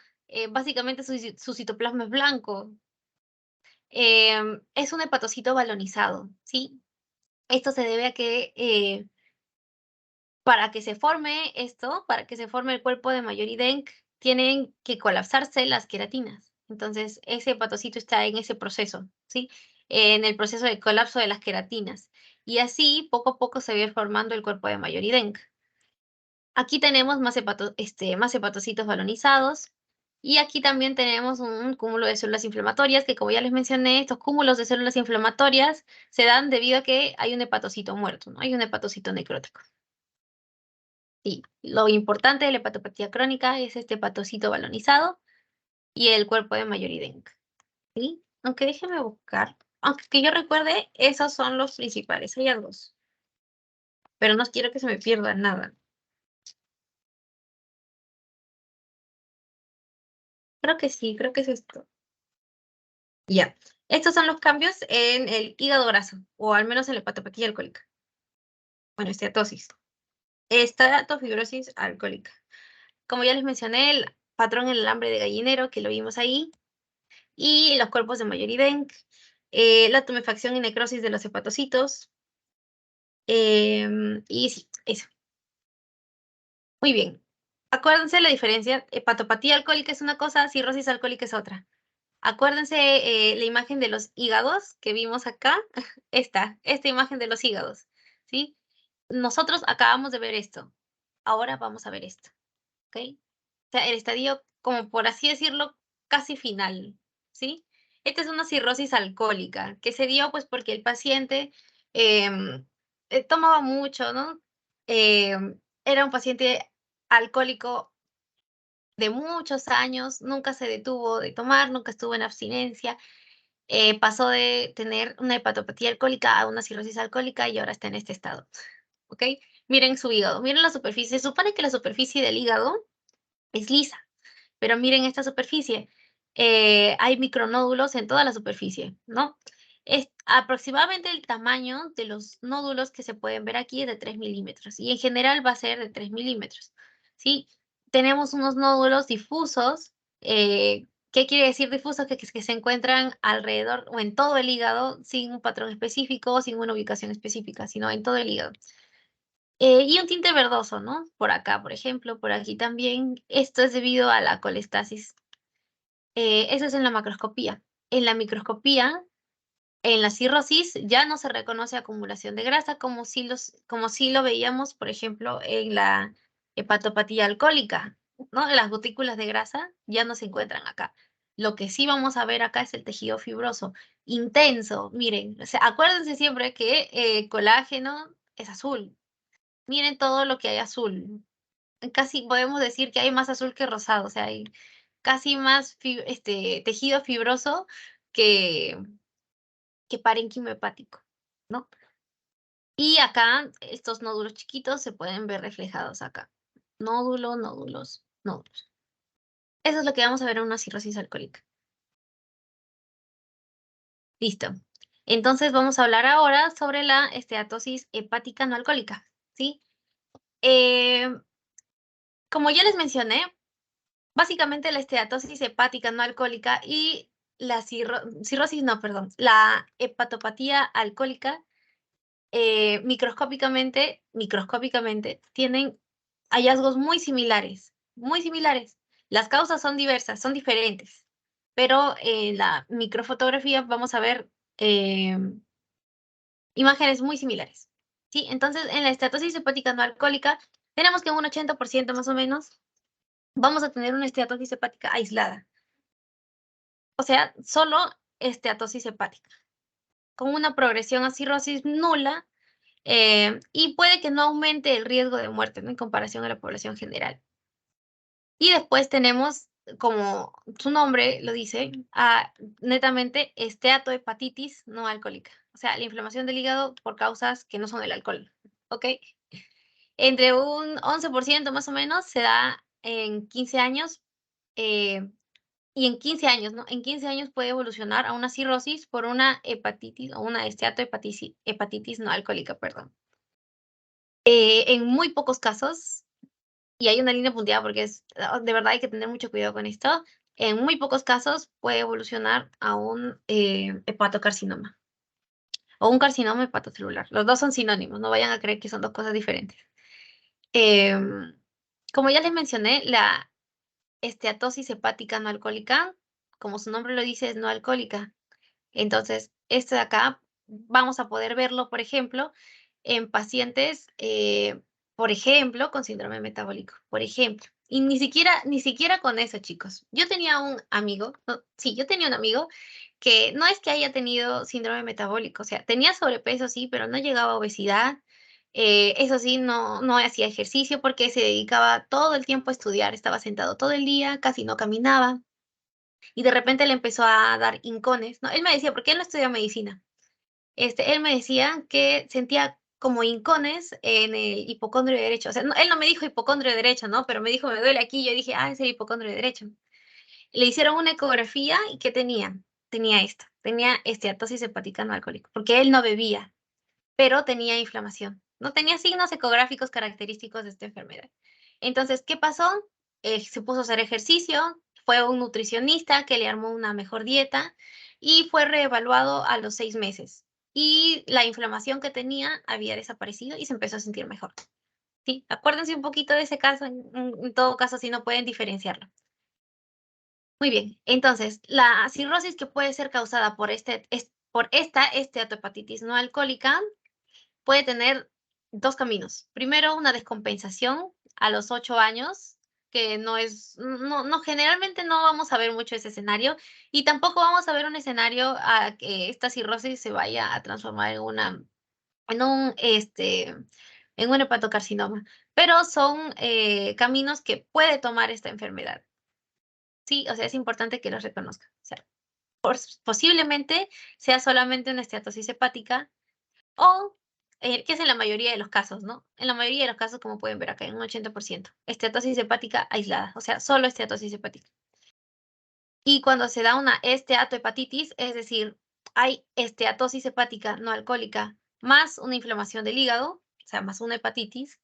Básicamente su citoplasma es blanco. Es un hepatocito balonizado, ¿sí? Esto se debe a que para que se forme esto, para que se forme el cuerpo de Maillard-Denck, tienen que colapsarse las queratinas. Entonces, ese hepatocito está en ese proceso, ¿sí? En el proceso de colapso de las queratinas. Y así, poco a poco, se va formando el cuerpo de Maillard-Denck. Aquí tenemos más hepatocitos balonizados. Y aquí también tenemos un cúmulo de células inflamatorias, que como ya les mencioné, estos cúmulos de células inflamatorias se dan debido a que hay un hepatocito muerto, ¿no? Hay un hepatocito necrótico. Sí, lo importante de la hepatopatía crónica es este hepatocito balonizado y el cuerpo de Maillard-Denck, ¿sí? Aunque déjeme buscar, aunque que yo recuerde, esos son los principales hallazgos, pero no quiero que se me pierda nada. Creo que sí, creo que es esto. Ya. Estos son los cambios en el hígado graso, o al menos en la hepatopatía alcohólica. Bueno, esteatosis. Estatofibrosis alcohólica. Como ya les mencioné, el patrón en el alambre de gallinero, que lo vimos ahí, y los cuerpos de Maillard-Denck, la tumefacción y necrosis de los hepatocitos, y sí, eso. Muy bien. Acuérdense la diferencia, hepatopatía alcohólica es una cosa, cirrosis alcohólica es otra. Acuérdense la imagen de los hígados que vimos acá, esta imagen de los hígados, ¿sí? Nosotros acabamos de ver esto, ahora vamos a ver esto, ¿ok? O sea, el estadio, como por así decirlo, casi final, ¿sí? Esta es una cirrosis alcohólica que se dio pues porque el paciente tomaba mucho, ¿no? Era un paciente alcohólico de muchos años, nunca se detuvo de tomar, nunca estuvo en abstinencia, pasó de tener una hepatopatía alcohólica a una cirrosis alcohólica y ahora está en este estado, ¿ok? Miren su hígado, miren la superficie, se supone que la superficie del hígado es lisa, pero miren esta superficie, hay micronódulos en toda la superficie, ¿no? Es aproximadamente el tamaño de los nódulos que se pueden ver aquí es de 3 milímetros y en general va a ser de 3 milímetros, ¿sí? Tenemos unos nódulos difusos, ¿qué quiere decir difusos? Que se encuentran alrededor o en todo el hígado sin un patrón específico, sin una ubicación específica, sino en todo el hígado. Y un tinte verdoso, ¿no? Por acá, por ejemplo, por aquí también. Esto es debido a la colestasis. Eso es en la macroscopía. En la microscopía, en la cirrosis, ya no se reconoce acumulación de grasa como si lo veíamos, por ejemplo, en la hepatopatía alcohólica, ¿no? Las gotículas de grasa ya no se encuentran acá. Lo que sí vamos a ver acá es el tejido fibroso, intenso. Miren, o sea, acuérdense siempre que colágeno es azul. Miren todo lo que hay azul. Casi podemos decir que hay más azul que rosado, o sea, hay casi más tejido fibroso que, que parénquima hepático, ¿no? Y acá, estos nódulos chiquitos se pueden ver reflejados acá. Nódulo, nódulos, nódulos. Eso es lo que vamos a ver en una cirrosis alcohólica. Listo. Entonces vamos a hablar ahora sobre la esteatosis hepática no alcohólica, ¿sí? Como ya les mencioné, básicamente la esteatosis hepática no alcohólica y la cirrosis, no, perdón, la hepatopatía alcohólica, microscópicamente tienen hallazgos muy similares, muy similares. Las causas son diversas, son diferentes, pero en la microfotografía vamos a ver imágenes muy similares, ¿sí? Entonces, en la esteatosis hepática no alcohólica, tenemos que un 80% más o menos vamos a tener una esteatosis hepática aislada. O sea, solo esteatosis hepática, con una progresión a cirrosis nula, y puede que no aumente el riesgo de muerte, ¿no? En comparación a la población general. Y después tenemos, como su nombre lo dice, netamente esteatohepatitis no alcohólica. O sea, la inflamación del hígado por causas que no son el alcohol, ¿ok? Entre un 11% más o menos se da en 15 años, y en 15 años, ¿no? En 15 años puede evolucionar a una cirrosis por una hepatitis o una hepatitis no alcohólica, perdón. En muy pocos casos, y hay una línea punteada porque de verdad hay que tener mucho cuidado con esto, en muy pocos casos puede evolucionar a un hepatocarcinoma o un carcinoma hepatocelular. Los dos son sinónimos, no vayan a creer que son dos cosas diferentes. Em, Como ya les mencioné, la esteatosis hepática no alcohólica, como su nombre lo dice, es no alcohólica. Entonces, este de acá vamos a poder verlo, por ejemplo, en pacientes, por ejemplo, con síndrome metabólico, por ejemplo. Y ni siquiera con eso, chicos. Yo tenía un amigo, no, sí, yo tenía un amigo que no es que haya tenido síndrome metabólico, o sea, tenía sobrepeso, sí, pero no llegaba a obesidad. Eso sí, no hacía ejercicio porque se dedicaba todo el tiempo a estudiar, estaba sentado todo el día, casi no caminaba y de repente le empezó a dar hincones, ¿no? Él me decía, porque él no estudia medicina, él me decía que sentía como hincones en el hipocondrio derecho. O sea, él no me dijo hipocondrio derecho, ¿no? Pero me dijo, me duele aquí. Yo dije, es el hipocondrio derecho. Le hicieron una ecografía y ¿qué tenía? Tenía esteatosis hepática no alcohólica, porque él no bebía, pero tenía inflamación. No tenía signos ecográficos característicos de esta enfermedad. Entonces, ¿qué pasó? Se puso a hacer ejercicio, fue un nutricionista que le armó una mejor dieta y fue reevaluado a los 6 meses. Y la inflamación que tenía había desaparecido y se empezó a sentir mejor. Sí, acuérdense un poquito de ese caso, en todo caso, si no pueden diferenciarlo. Muy bien, entonces, la cirrosis que puede ser causada por esta esteatohepatitis no alcohólica puede tener dos caminos. Primero, una descompensación a los 8 años, que generalmente no vamos a ver mucho ese escenario, y tampoco vamos a ver un escenario a que esta cirrosis se vaya a transformar en un hepatocarcinoma. Pero son caminos que puede tomar esta enfermedad. Sí, o sea, es importante que los reconozcan. O sea, posiblemente sea solamente una esteatosis hepática o, que es en la mayoría de los casos, ¿no? En la mayoría de los casos, como pueden ver acá, en un 80%. Esteatosis hepática aislada, o sea, solo esteatosis hepática. Y cuando se da una esteatohepatitis, es decir, hay esteatosis hepática no alcohólica más una inflamación del hígado, o sea, más una hepatitis,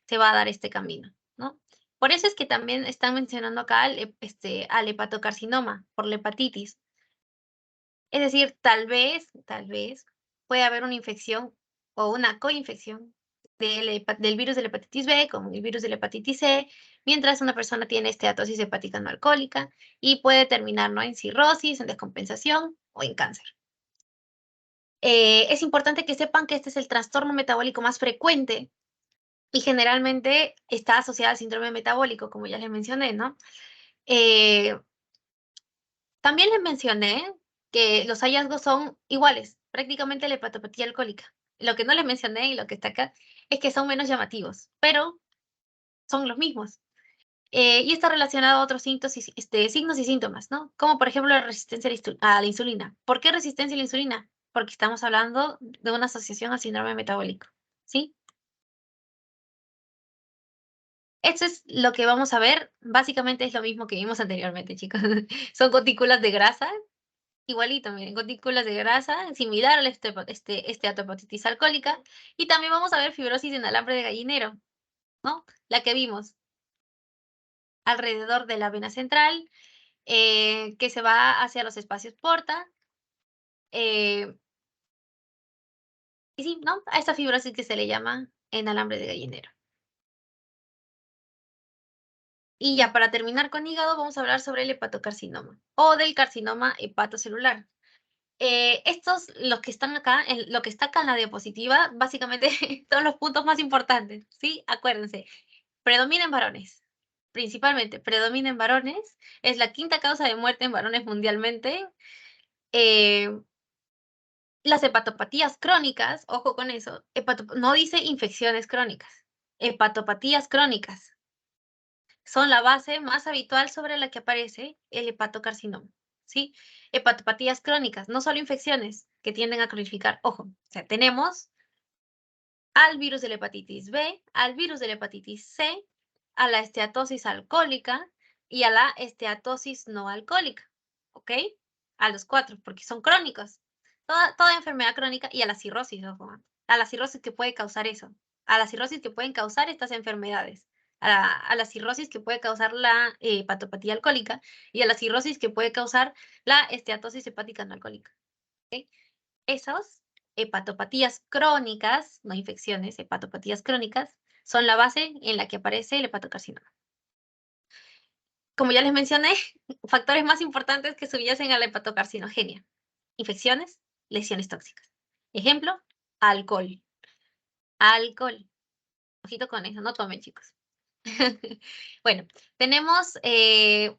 se va a dar este camino, ¿no? Por eso es que también están mencionando acá al hepatocarcinoma, por la hepatitis. Es decir, tal vez puede haber una infección o una coinfección del virus de la hepatitis B con el virus de la hepatitis C, mientras una persona tiene esteatosis hepática no alcohólica y puede terminar, ¿no? En cirrosis, en descompensación o en cáncer. Es importante que sepan que este es el trastorno metabólico más frecuente y generalmente está asociado al síndrome metabólico, como ya les mencioné, ¿no? Eh, También les mencioné que los hallazgos son iguales, prácticamente la hepatopatía alcohólica. Lo que no les mencioné y lo que está acá es que son menos llamativos, pero son los mismos. Y está relacionado a otros signos y síntomas, ¿no? Como por ejemplo la resistencia a la insulina. ¿Por qué resistencia a la insulina? Porque estamos hablando de una asociación al síndrome metabólico. ¿sí? Esto es lo que vamos a ver. Básicamente es lo mismo que vimos anteriormente, chicos. Son gotículas de grasa, igualito, miren, gotículas de grasa, similar a la esteatohepatitis alcohólica. Y también vamos a ver fibrosis en alambre de gallinero, ¿no? La que vimos alrededor de la vena central, que se va hacia los espacios porta. eh, y sí, ¿no? A esta fibrosis que se le llama en alambre de gallinero. Y ya para terminar con hígado, vamos a hablar sobre el hepatocarcinoma o del carcinoma hepatocelular. Estos, los que están acá, lo que está acá en la diapositiva, básicamente son los puntos más importantes, ¿sí? Acuérdense, predomina en varones, principalmente predomina en varones, es la quinta causa de muerte en varones mundialmente. Eh, las hepatopatías crónicas, ojo con eso, no dice infecciones crónicas, hepatopatías crónicas son la base más habitual sobre la que aparece el hepatocarcinoma, ¿sí? Hepatopatías crónicas, no solo infecciones que tienden a cronificar. Ojo, o sea, tenemos al virus de la hepatitis B, al virus de la hepatitis C, a la esteatosis alcohólica y a la esteatosis no alcohólica, ¿ok? A los cuatro, porque son crónicos. Toda enfermedad crónica y a la cirrosis, ojo, a la cirrosis que puede causar eso, a la cirrosis que pueden causar estas enfermedades, a la cirrosis que puede causar la hepatopatía alcohólica y a la cirrosis que puede causar la esteatosis hepática no alcohólica. ¿Ok? Esos hepatopatías crónicas, no infecciones, hepatopatías crónicas, son la base en la que aparece el hepatocarcinoma. Como ya les mencioné, factores más importantes que subyacen a la hepatocarcinogenia: infecciones, lesiones tóxicas. Ejemplo, alcohol. Alcohol. Ojito con eso, no tomen, chicos. Bueno, tenemos,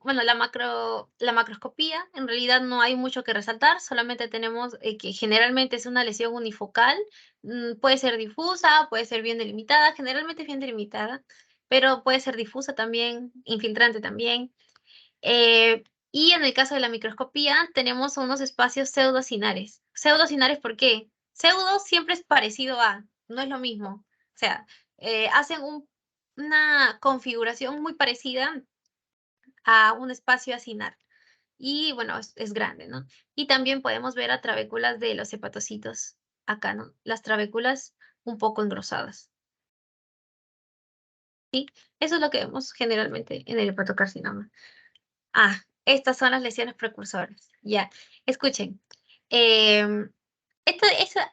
bueno, la macroscopía, en realidad no hay mucho que resaltar, solamente tenemos que generalmente es una lesión unifocal, puede ser difusa, puede ser bien delimitada, generalmente es bien delimitada, pero puede ser difusa también, infiltrante también. Eh, y en el caso de la microscopía tenemos unos espacios pseudocinares. Pseudocinares, ¿por qué? Pseudo siempre es parecido a, no es lo mismo. O sea, hacen una configuración muy parecida a un espacio acinar. Y bueno, es grande, ¿no? Y también podemos ver a trabéculas de los hepatocitos acá, ¿no? Las trabéculas un poco engrosadas. ¿Sí? Eso es lo que vemos generalmente en el hepatocarcinoma. Ah, estas son las lesiones precursoras. Ya, escuchen. em,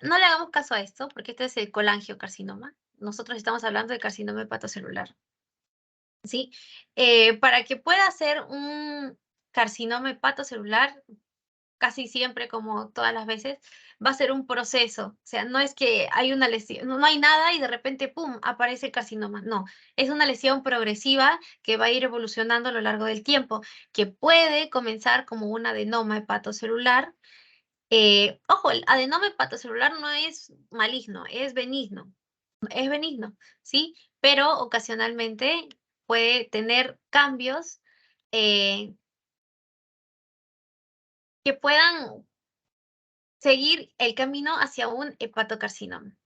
no le hagamos caso a esto, porque este es el colangiocarcinoma. Nosotros estamos hablando de carcinoma hepatocelular. ¿Sí? Para que pueda ser un carcinoma hepatocelular, casi siempre, como todas las veces, va a ser un proceso. O sea, no es que hay una lesión, no hay nada y de repente, ¡pum!, aparece el carcinoma. No, es una lesión progresiva que va a ir evolucionando a lo largo del tiempo, que puede comenzar como un adenoma hepatocelular. Ojo, el adenoma hepatocelular no es maligno, es benigno, ¿sí? Pero ocasionalmente puede tener cambios eh, que puedan seguir el camino hacia un hepatocarcinoma.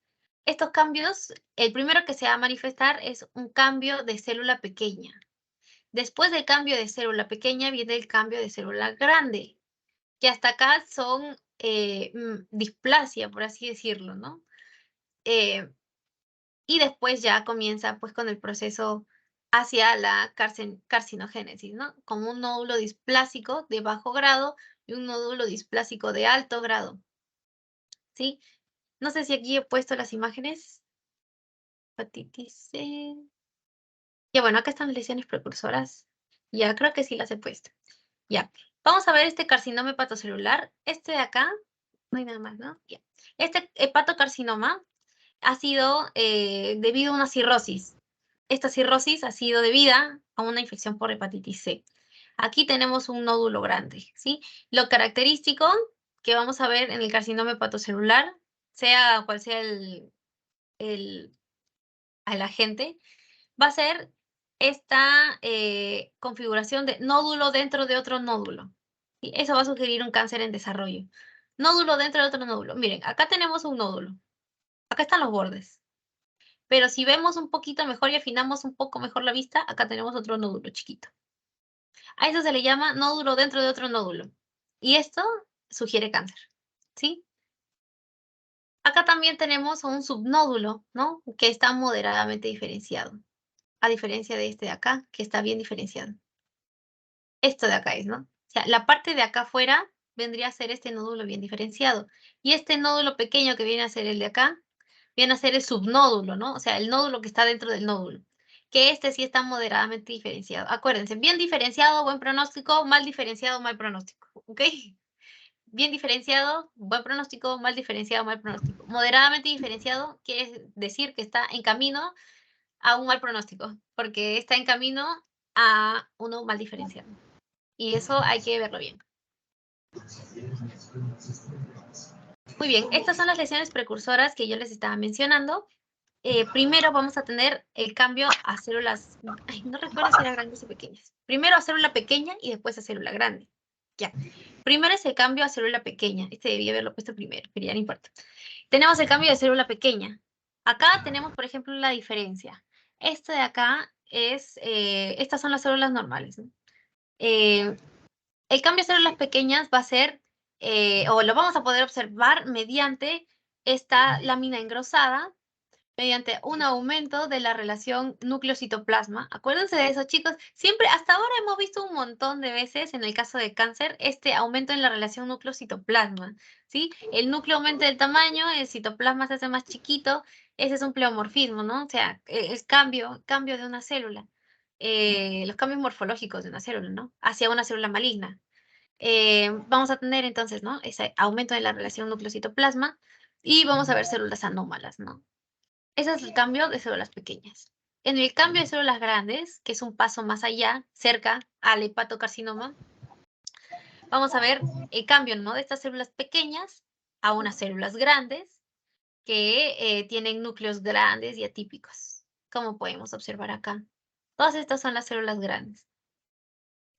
Estos cambios, el primero que se va a manifestar es un cambio de célula pequeña. Después del cambio de célula pequeña viene el cambio de célula grande, que hasta acá son displasia, por así decirlo, ¿no? Eh, y después ya comienza pues con el proceso hacia la carcinogénesis, ¿no? Con un nódulo displásico de bajo grado y un nódulo displásico de alto grado, ¿sí? No sé si aquí he puesto las imágenes. Hepatitis C. Ya, bueno, acá están las lesiones precursoras. Ya, creo que sí las he puesto. Ya. Vamos a ver este carcinoma hepatocelular. Este de acá, no hay nada más, ¿no? Ya. Este hepatocarcinoma ha sido debido a una cirrosis. Esta cirrosis ha sido debida a una infección por hepatitis C. Aquí tenemos un nódulo grande, ¿sí? Lo característico que vamos a ver en el carcinoma hepatocelular, sea cual sea el agente, va a ser esta configuración de nódulo dentro de otro nódulo. ¿Sí? Eso va a sugerir un cáncer en desarrollo. Nódulo dentro de otro nódulo. Miren, acá tenemos un nódulo. Acá están los bordes. Pero si vemos un poquito mejor y afinamos un poco mejor la vista, acá tenemos otro nódulo chiquito. A eso se le llama nódulo dentro de otro nódulo. Y esto sugiere cáncer, ¿sí? Acá también tenemos un subnódulo, ¿no? Que está moderadamente diferenciado, a diferencia de este de acá, que está bien diferenciado. Esto de acá es, ¿no? O sea, la parte de acá afuera vendría a ser este nódulo bien diferenciado. Y este nódulo pequeño que viene a ser el de acá, viene a ser el subnódulo, ¿no? O sea, el nódulo que está dentro del nódulo. Que este sí está moderadamente diferenciado. Acuérdense, bien diferenciado, buen pronóstico, mal diferenciado, mal pronóstico, ¿ok? Bien diferenciado, buen pronóstico, mal diferenciado, mal pronóstico. Moderadamente diferenciado quiere decir que está en camino a un mal pronóstico, porque está en camino a uno mal diferenciado. Y eso hay que verlo bien. Muy bien, estas son las lesiones precursoras que yo les estaba mencionando. Primero vamos a tener el cambio a células, no recuerdo si eran grandes o pequeñas. Primero a célula pequeña y después a célula grande. Ya. Primero es el cambio a célula pequeña. Este debía haberlo puesto primero, pero ya no importa. Tenemos el cambio de célula pequeña. Acá tenemos, por ejemplo, la diferencia. Este de acá es, estas son las células normales, ¿no? El cambio de células pequeñas va a ser, o lo vamos a poder observar mediante esta lámina engrosada, mediante un aumento de la relación núcleo-citoplasma. Acuérdense de eso, chicos. Siempre, hasta ahora hemos visto un montón de veces, en el caso de cáncer, este aumento en la relación núcleo-citoplasma, ¿sí? El núcleo aumenta de tamaño, el citoplasma se hace más chiquito, ese es un pleomorfismo, ¿no? O sea, el cambio de una célula, los cambios morfológicos de una célula, ¿no? Hacia una célula maligna. Vamos a tener entonces, ¿no? Ese aumento de la relación núcleo-citoplasma y vamos a ver células anómalas, ¿no? Ese es el cambio de células pequeñas. En el cambio de células grandes, que es un paso más allá, cerca al hepatocarcinoma, vamos a ver el cambio, ¿no? De estas células pequeñas a unas células grandes que tienen núcleos grandes y atípicos, como podemos observar acá. Todas estas son las células grandes.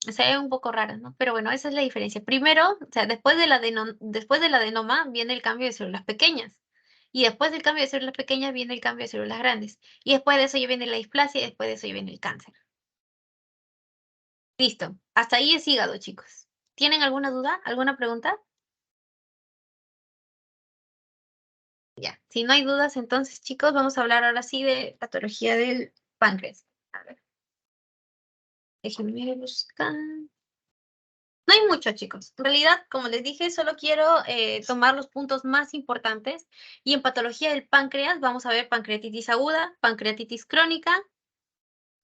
Se ven un poco raras, ¿no? Pero bueno, esa es la diferencia. Primero, o sea, después del adenoma viene el cambio de células pequeñas. Y después del cambio de células pequeñas viene el cambio de células grandes. Y después de eso ya viene la displasia y después de eso ya viene el cáncer. Listo. Hasta ahí es hígado, chicos. ¿Tienen alguna duda? ¿Alguna pregunta? Ya. Si no hay dudas, entonces, chicos, vamos a hablar ahora sí de patología del páncreas. A ver. Déjenme buscar. No hay mucho, chicos. En realidad, como les dije, solo quiero tomar los puntos más importantes. Y en patología del páncreas vamos a ver pancreatitis aguda, pancreatitis crónica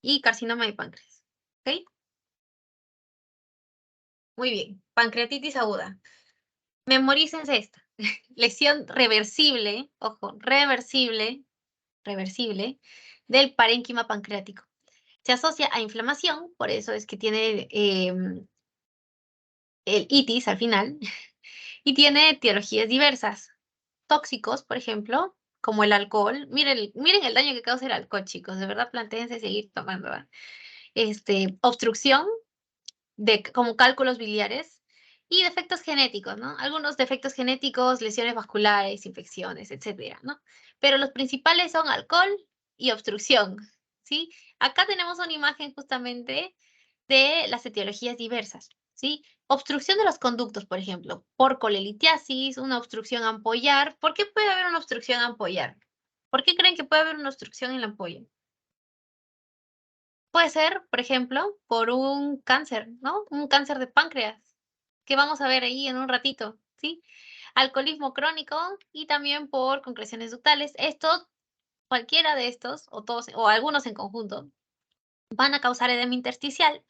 y carcinoma de páncreas. ¿Ok? Muy bien. Pancreatitis aguda. Memorícense esta. Lesión reversible, ojo, reversible del parénquima pancreático. Se asocia a inflamación, por eso es que tiene el itis al final, y tiene etiologías diversas. Tóxicos, por ejemplo, como el alcohol. Miren el daño que causa el alcohol, chicos. De verdad, plantéense seguir tomando. ¿Va? Obstrucción como cálculos biliares y defectos genéticos, ¿no? Algunos defectos genéticos, lesiones vasculares, infecciones, etcétera, ¿no? Pero los principales son alcohol y obstrucción, ¿sí? Acá tenemos una imagen justamente de las etiologías diversas, ¿sí? Obstrucción de los conductos, por ejemplo, por colelitiasis, una obstrucción ampollar. ¿Por qué puede haber una obstrucción ampollar? ¿Por qué creen que puede haber una obstrucción en la ampolla? Puede ser, por ejemplo, por un cáncer, ¿no? Un cáncer de páncreas, que vamos a ver ahí en un ratito, ¿sí? Alcoholismo crónico y también por concreciones ductales. Esto, cualquiera de estos, o todos, o algunos en conjunto, van a causar edema intersticial.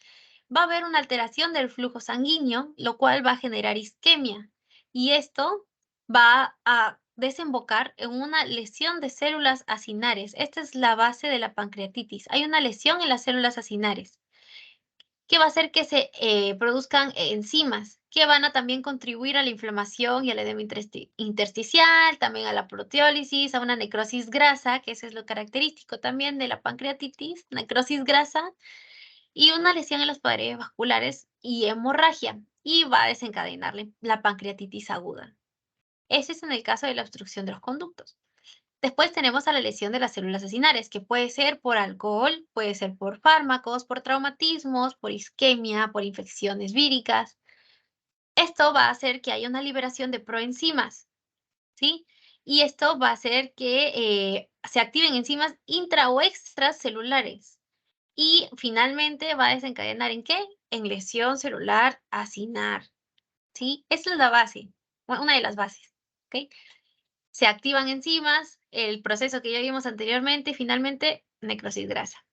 Va a haber una alteración del flujo sanguíneo, lo cual va a generar isquemia. Y esto va a desembocar en una lesión de células acinares. Esta es la base de la pancreatitis. Hay una lesión en las células acinares que va a hacer que se produzcan enzimas que van a también contribuir a la inflamación y al edema intersticial, también a la proteólisis, a una necrosis grasa, que eso es lo característico también de la pancreatitis, necrosis grasa, y una lesión en las paredes vasculares y hemorragia, y va a desencadenar la pancreatitis aguda. Ese es en el caso de la obstrucción de los conductos. Después tenemos a la lesión de las células acinares, que puede ser por alcohol, puede ser por fármacos, por traumatismos, por isquemia, por infecciones víricas. Esto va a hacer que haya una liberación de proenzimas, ¿sí? Y esto va a hacer que se activen enzimas intra o extracelulares. Y finalmente va a desencadenar ¿en qué? En lesión celular acinar, ¿sí? Esa es la base, una de las bases, ¿ok? Se activan enzimas, el proceso que ya vimos anteriormente y finalmente necrosis grasa.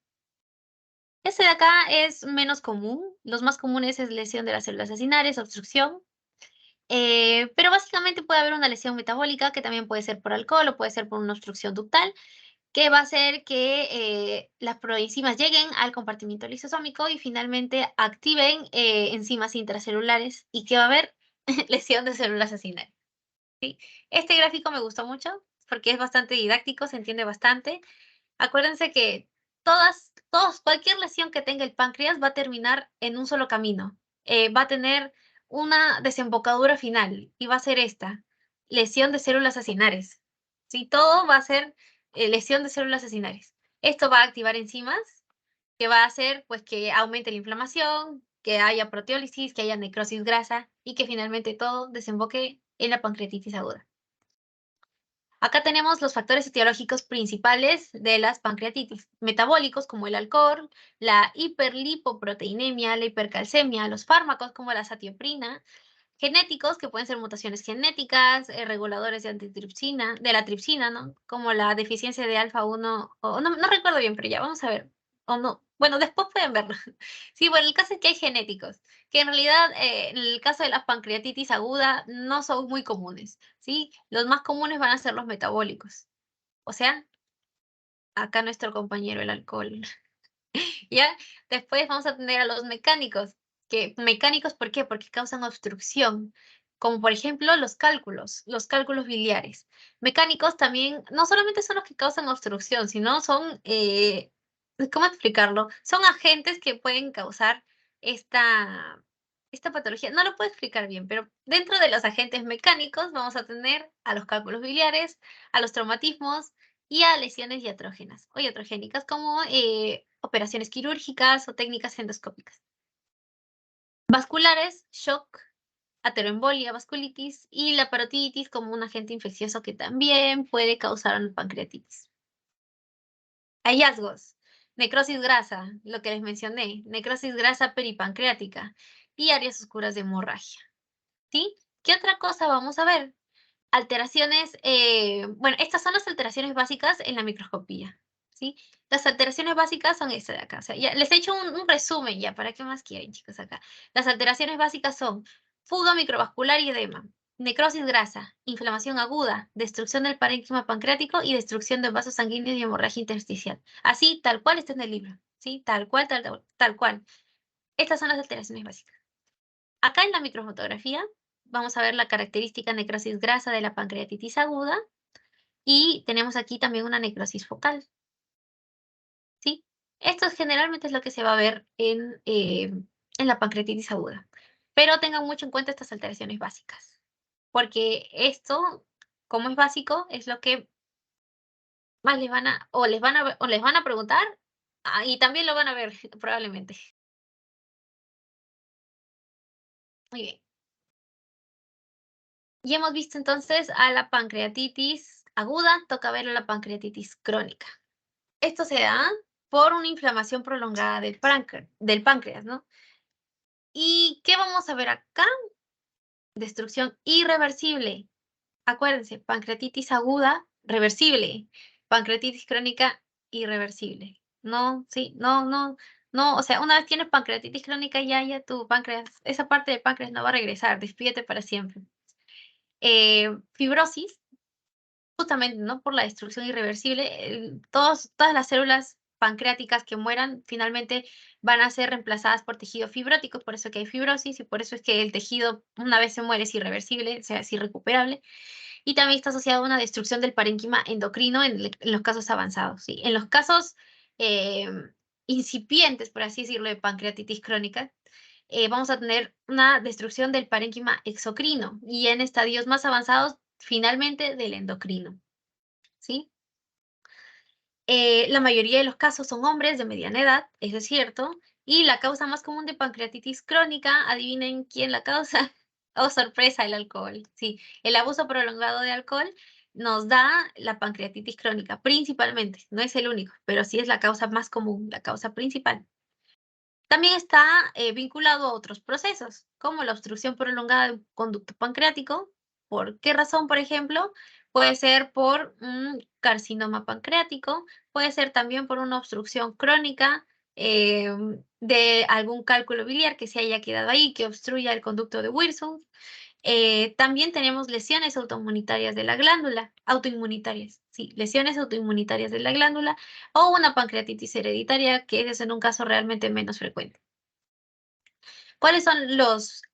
Este de acá es menos común, los más comunes es lesión de las células acinares, obstrucción, pero básicamente puede haber una lesión metabólica que también puede ser por alcohol o puede ser por una obstrucción ductal, que va a hacer que las proenzimas lleguen al compartimiento lisosómico y finalmente activen enzimas intracelulares y que va a haber lesión de células acinares, ¿sí? Este gráfico me gustó mucho porque es bastante didáctico, se entiende bastante. Acuérdense que cualquier lesión que tenga el páncreas va a terminar en un solo camino. Va a tener una desembocadura final y va a ser esta, lesión de células acinares. ¿Sí? Todo va a ser lesión de células acinares. Esto va a activar enzimas que va a hacer pues que aumente la inflamación, que haya proteólisis, que haya necrosis grasa y que finalmente todo desemboque en la pancreatitis aguda. Acá tenemos los factores etiológicos principales de las pancreatitis, metabólicos como el alcohol, la hiperlipoproteinemia, la hipercalcemia, los fármacos como la satioprina, genéticos, que pueden ser mutaciones genéticas, reguladores de antitripsina, de la tripsina, ¿no? Como la deficiencia de alfa 1, o no recuerdo bien, pero ya vamos a ver. O no. Bueno, después pueden verlo. Sí, bueno, el caso es que hay genéticos, que en realidad en el caso de la pancreatitis aguda no son muy comunes, ¿sí? Los más comunes van a ser los metabólicos. O sea, acá nuestro compañero el alcohol. ¿Ya? Después vamos a tener a los mecánicos, que mecánicos, ¿por qué? Porque causan obstrucción, como por ejemplo los cálculos biliares. Mecánicos también, no solamente son los que causan obstrucción, sino son, ¿cómo explicarlo? Son agentes que pueden causar esta patología. No lo puedo explicar bien, pero dentro de los agentes mecánicos vamos a tener a los cálculos biliares, a los traumatismos, y a lesiones diatrógenas o iatrogénicas como operaciones quirúrgicas o técnicas endoscópicas. Vasculares, shock, ateroembolia, vasculitis y la parotiditis como un agente infeccioso que también puede causar una pancreatitis. Hallazgos. Necrosis grasa, lo que les mencioné, necrosis grasa peripancreática y áreas oscuras de hemorragia. ¿Sí? ¿Qué otra cosa vamos a ver? Alteraciones, bueno, estas son las alteraciones básicas en la microscopía, ¿sí? Las alteraciones básicas son estas de acá, o sea, ya les he hecho un resumen ya, ¿para qué más quieren, chicos, acá? Las alteraciones básicas son fuga microvascular y edema, necrosis grasa, inflamación aguda, destrucción del parénquima pancreático y destrucción de vasos sanguíneos y hemorragia intersticial. Así, tal cual está en el libro, ¿sí? Tal cual, tal cual. Estas son las alteraciones básicas. Acá en la microfotografía vamos a ver la característica necrosis grasa de la pancreatitis aguda y tenemos aquí también una necrosis focal, ¿sí? Esto generalmente es lo que se va a ver en la pancreatitis aguda. Pero tengan mucho en cuenta estas alteraciones básicas, porque esto, como es básico, es lo que más les van a preguntar y también lo van a ver probablemente. Muy bien. Ya hemos visto entonces a la pancreatitis aguda, toca ver a la pancreatitis crónica. Esto se da por una inflamación prolongada del páncreas, ¿no? ¿Y qué vamos a ver acá? Destrucción irreversible. Acuérdense, pancreatitis aguda, reversible. Pancreatitis crónica, irreversible. No, sí, no, o sea, una vez tienes pancreatitis crónica, ya tu páncreas, esa parte del páncreas no va a regresar, despídete para siempre. Fibrosis, justamente, ¿no? Por la destrucción irreversible, todas las células pancreáticas que mueran finalmente van a ser reemplazadas por tejido fibrótico, por eso que hay fibrosis y por eso es que el tejido una vez se muere es irreversible, o sea, es irrecuperable. Y también está asociado a una destrucción del parénquima endocrino en los casos avanzados, ¿sí? En los casos eh, incipientes, por así decirlo, de pancreatitis crónica, vamos a tener una destrucción del parénquima exocrino y en estadios más avanzados, finalmente del endocrino, ¿sí? La mayoría de los casos son hombres de mediana edad, eso es cierto, y la causa más común de pancreatitis crónica, adivinen quién la causa. Oh, sorpresa, el alcohol. Sí, el abuso prolongado de alcohol nos da la pancreatitis crónica, principalmente. No es el único, pero sí es la causa más común, la causa principal. También está vinculado a otros procesos, como la obstrucción prolongada del conducto pancreático. ¿Por qué razón, por ejemplo? Puede ser por un carcinoma pancreático, puede ser también por una obstrucción crónica de algún cálculo biliar que se haya quedado ahí, que obstruya el conducto de Wilson. También tenemos lesiones autoinmunitarias de la glándula, autoinmunitarias, sí, lesiones autoinmunitarias de la glándula o una pancreatitis hereditaria, que es en un caso realmente menos frecuente. ¿Cuáles son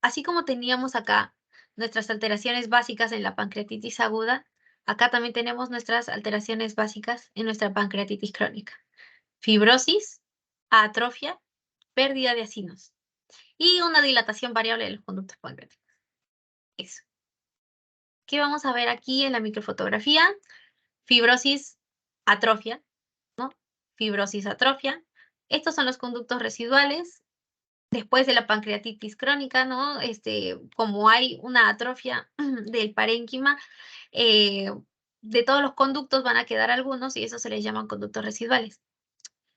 así como teníamos acá nuestras alteraciones básicas en la pancreatitis aguda, acá también tenemos nuestras alteraciones básicas en nuestra pancreatitis crónica? Fibrosis, atrofia, pérdida de acinos y una dilatación variable de los conductos pancreáticos. Eso. ¿Qué vamos a ver aquí en la microfotografía? Fibrosis, atrofia, ¿no? Fibrosis, atrofia. Estos son los conductos residuales después de la pancreatitis crónica, ¿no? Como hay una atrofia del parénquima, de todos los conductos van a quedar algunos y eso se les llaman conductos residuales.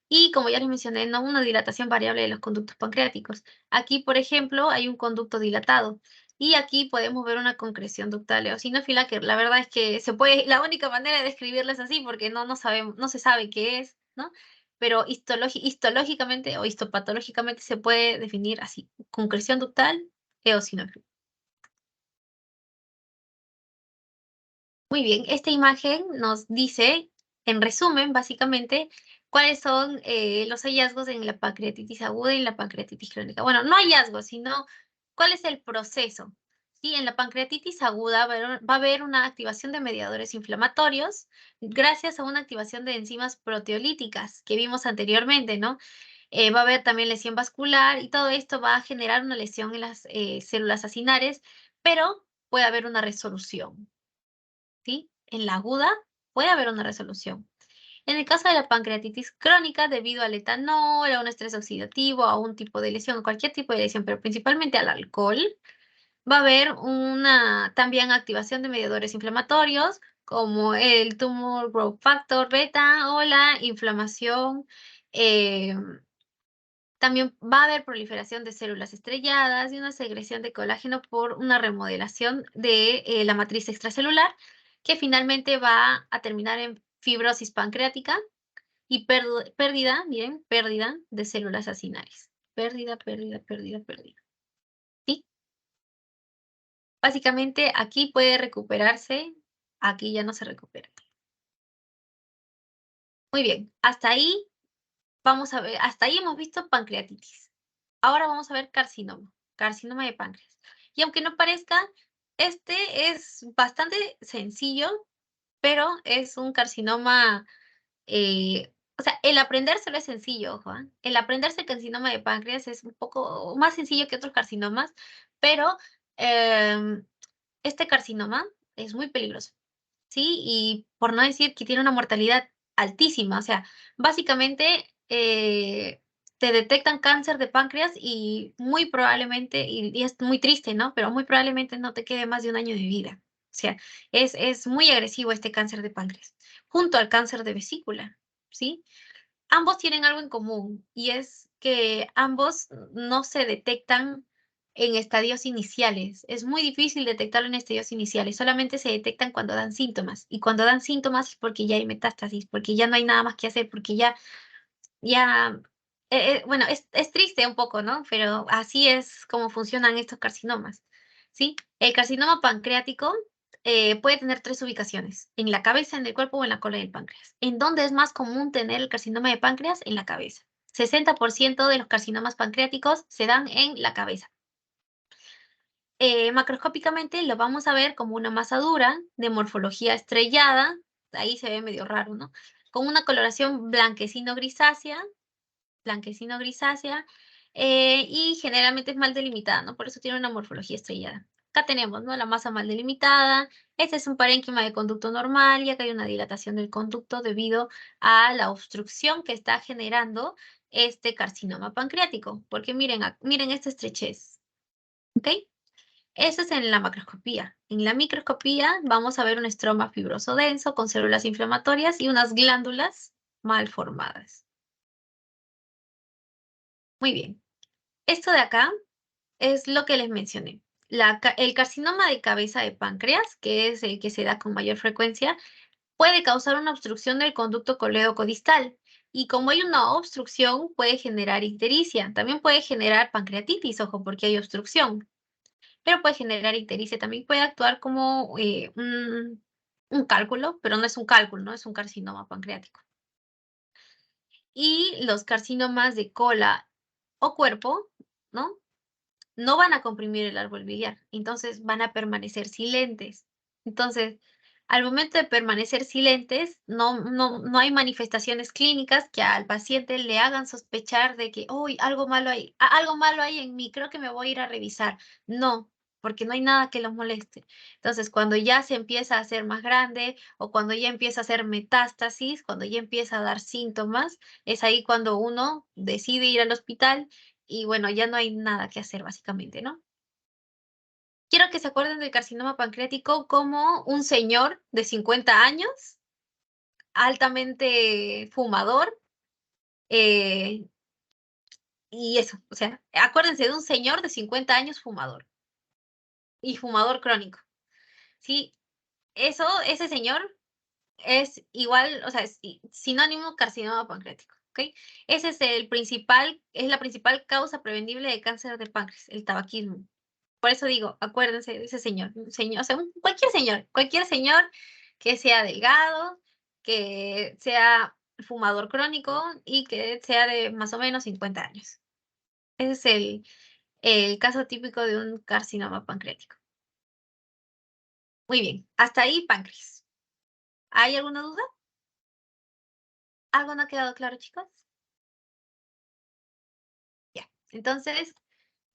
Y como ya les mencioné, ¿no? Una dilatación variable de los conductos pancreáticos. Aquí, por ejemplo, hay un conducto dilatado. Y aquí podemos ver una concreción ductal eosinófila, que la verdad es que la única manera de describirla es así, porque no sabemos, no se sabe qué es, ¿no? Pero histológicamente o histopatológicamente se puede definir así, concreción ductal eosinófila. Muy bien, esta imagen nos dice, en resumen, básicamente, cuáles son los hallazgos en la pancreatitis aguda y en la pancreatitis crónica. Bueno, no hallazgos, sino cuál es el proceso. Sí, en la pancreatitis aguda va a haber una activación de mediadores inflamatorios gracias a una activación de enzimas proteolíticas que vimos anteriormente, ¿no? Va a haber también lesión vascular y todo esto va a generar una lesión en las células acinares, pero puede haber una resolución. ¿Sí? En la aguda puede haber una resolución. En el caso de la pancreatitis crónica, debido al etanol, a un estrés oxidativo, a un tipo de lesión, a cualquier tipo de lesión, pero principalmente al alcohol, va a haber una también activación de mediadores inflamatorios, como el tumor growth factor beta o la inflamación. eh, También va a haber proliferación de células estrelladas y una secreción de colágeno por una remodelación de la matriz extracelular, que finalmente va a terminar en fibrosis pancreática y pérdida, miren, pérdida de células acinares. Pérdida, pérdida, pérdida, pérdida. ¿Sí? Básicamente aquí puede recuperarse, aquí ya no se recupera. Muy bien, hasta ahí vamos a ver, hasta ahí hemos visto pancreatitis. Ahora vamos a ver carcinoma, carcinoma de páncreas. Y aunque no parezca, este es bastante sencillo, pero es un carcinoma, o sea, el aprendérselo es sencillo, ojo, ¿ah? El aprenderse el carcinoma de páncreas es un poco más sencillo que otros carcinomas, pero este carcinoma es muy peligroso, ¿sí? Y por no decir que tiene una mortalidad altísima, o sea, básicamente te detectan cáncer de páncreas y muy probablemente, y es muy triste, ¿no? Pero muy probablemente no te quede más de un año de vida. O sea, es muy agresivo este cáncer de páncreas, junto al cáncer de vesícula, ¿sí? Ambos tienen algo en común y es que ambos no se detectan en estadios iniciales. Es muy difícil detectarlo en estadios iniciales, solamente se detectan cuando dan síntomas. Y cuando dan síntomas es porque ya hay metástasis, porque ya no hay nada más que hacer, porque ya, bueno, es triste un poco, ¿no? Pero así es como funcionan estos carcinomas, ¿sí? El carcinoma pancreático puede tener tres ubicaciones: en la cabeza, en el cuerpo o en la cola del páncreas. ¿En dónde es más común tener el carcinoma de páncreas? En la cabeza. 60% de los carcinomas pancreáticos se dan en la cabeza. Macroscópicamente lo vamos a ver como una masa dura de morfología estrellada, ahí se ve medio raro, ¿no? Con una coloración blanquecino-grisácea, y generalmente es mal delimitada, ¿no? Por eso tiene una morfología estrellada. Acá tenemos, ¿no? La masa mal delimitada. Este es un parénquima de conducto normal y acá hay una dilatación del conducto debido a la obstrucción que está generando este carcinoma pancreático. Porque miren, miren esta estrechez, ¿ok? Eso es en la macroscopía. En la microscopía vamos a ver un estroma fibroso denso con células inflamatorias y unas glándulas mal formadas. Muy bien. Esto de acá es lo que les mencioné. El carcinoma de cabeza de páncreas, que es el que se da con mayor frecuencia, puede causar una obstrucción del conducto colédoco-distal. Y como hay una obstrucción, puede generar ictericia. También puede generar pancreatitis, ojo, porque hay obstrucción. Pero puede generar ictericia. También puede actuar como un cálculo, pero no es un cálculo, ¿no? Es un carcinoma pancreático. Y los carcinomas de cola o cuerpo, ¿no? No van a comprimir el árbol biliar, entonces van a permanecer silentes. Entonces, al momento de permanecer silentes, no hay manifestaciones clínicas que al paciente le hagan sospechar de que, uy, algo malo hay, algo malo hay en mí, creo que me voy a ir a revisar. No, porque no hay nada que lo moleste. Entonces, cuando ya se empieza a hacer más grande o cuando ya empieza a hacer metástasis, cuando ya empieza a dar síntomas, es ahí cuando uno decide ir al hospital y bueno, ya no hay nada que hacer básicamente, ¿no? Quiero que se acuerden del carcinoma pancreático como un señor de 50 años, altamente fumador, eh, y eso, o sea, acuérdense de un señor de 50 años fumador y fumador crónico, ¿sí? Eso, ese señor es igual, o sea, es sinónimo carcinoma pancreático, ¿ok? Ese es es la principal causa prevenible de cáncer de páncreas, el tabaquismo. Por eso digo, acuérdense de ese señor, un señor, o sea, cualquier señor que sea delgado, que sea fumador crónico y que sea de más o menos 50 años. Ese es el caso típico de un carcinoma pancreático. Muy bien, hasta ahí páncreas. ¿Hay alguna duda? ¿Algo no ha quedado claro, chicos? Ya, entonces,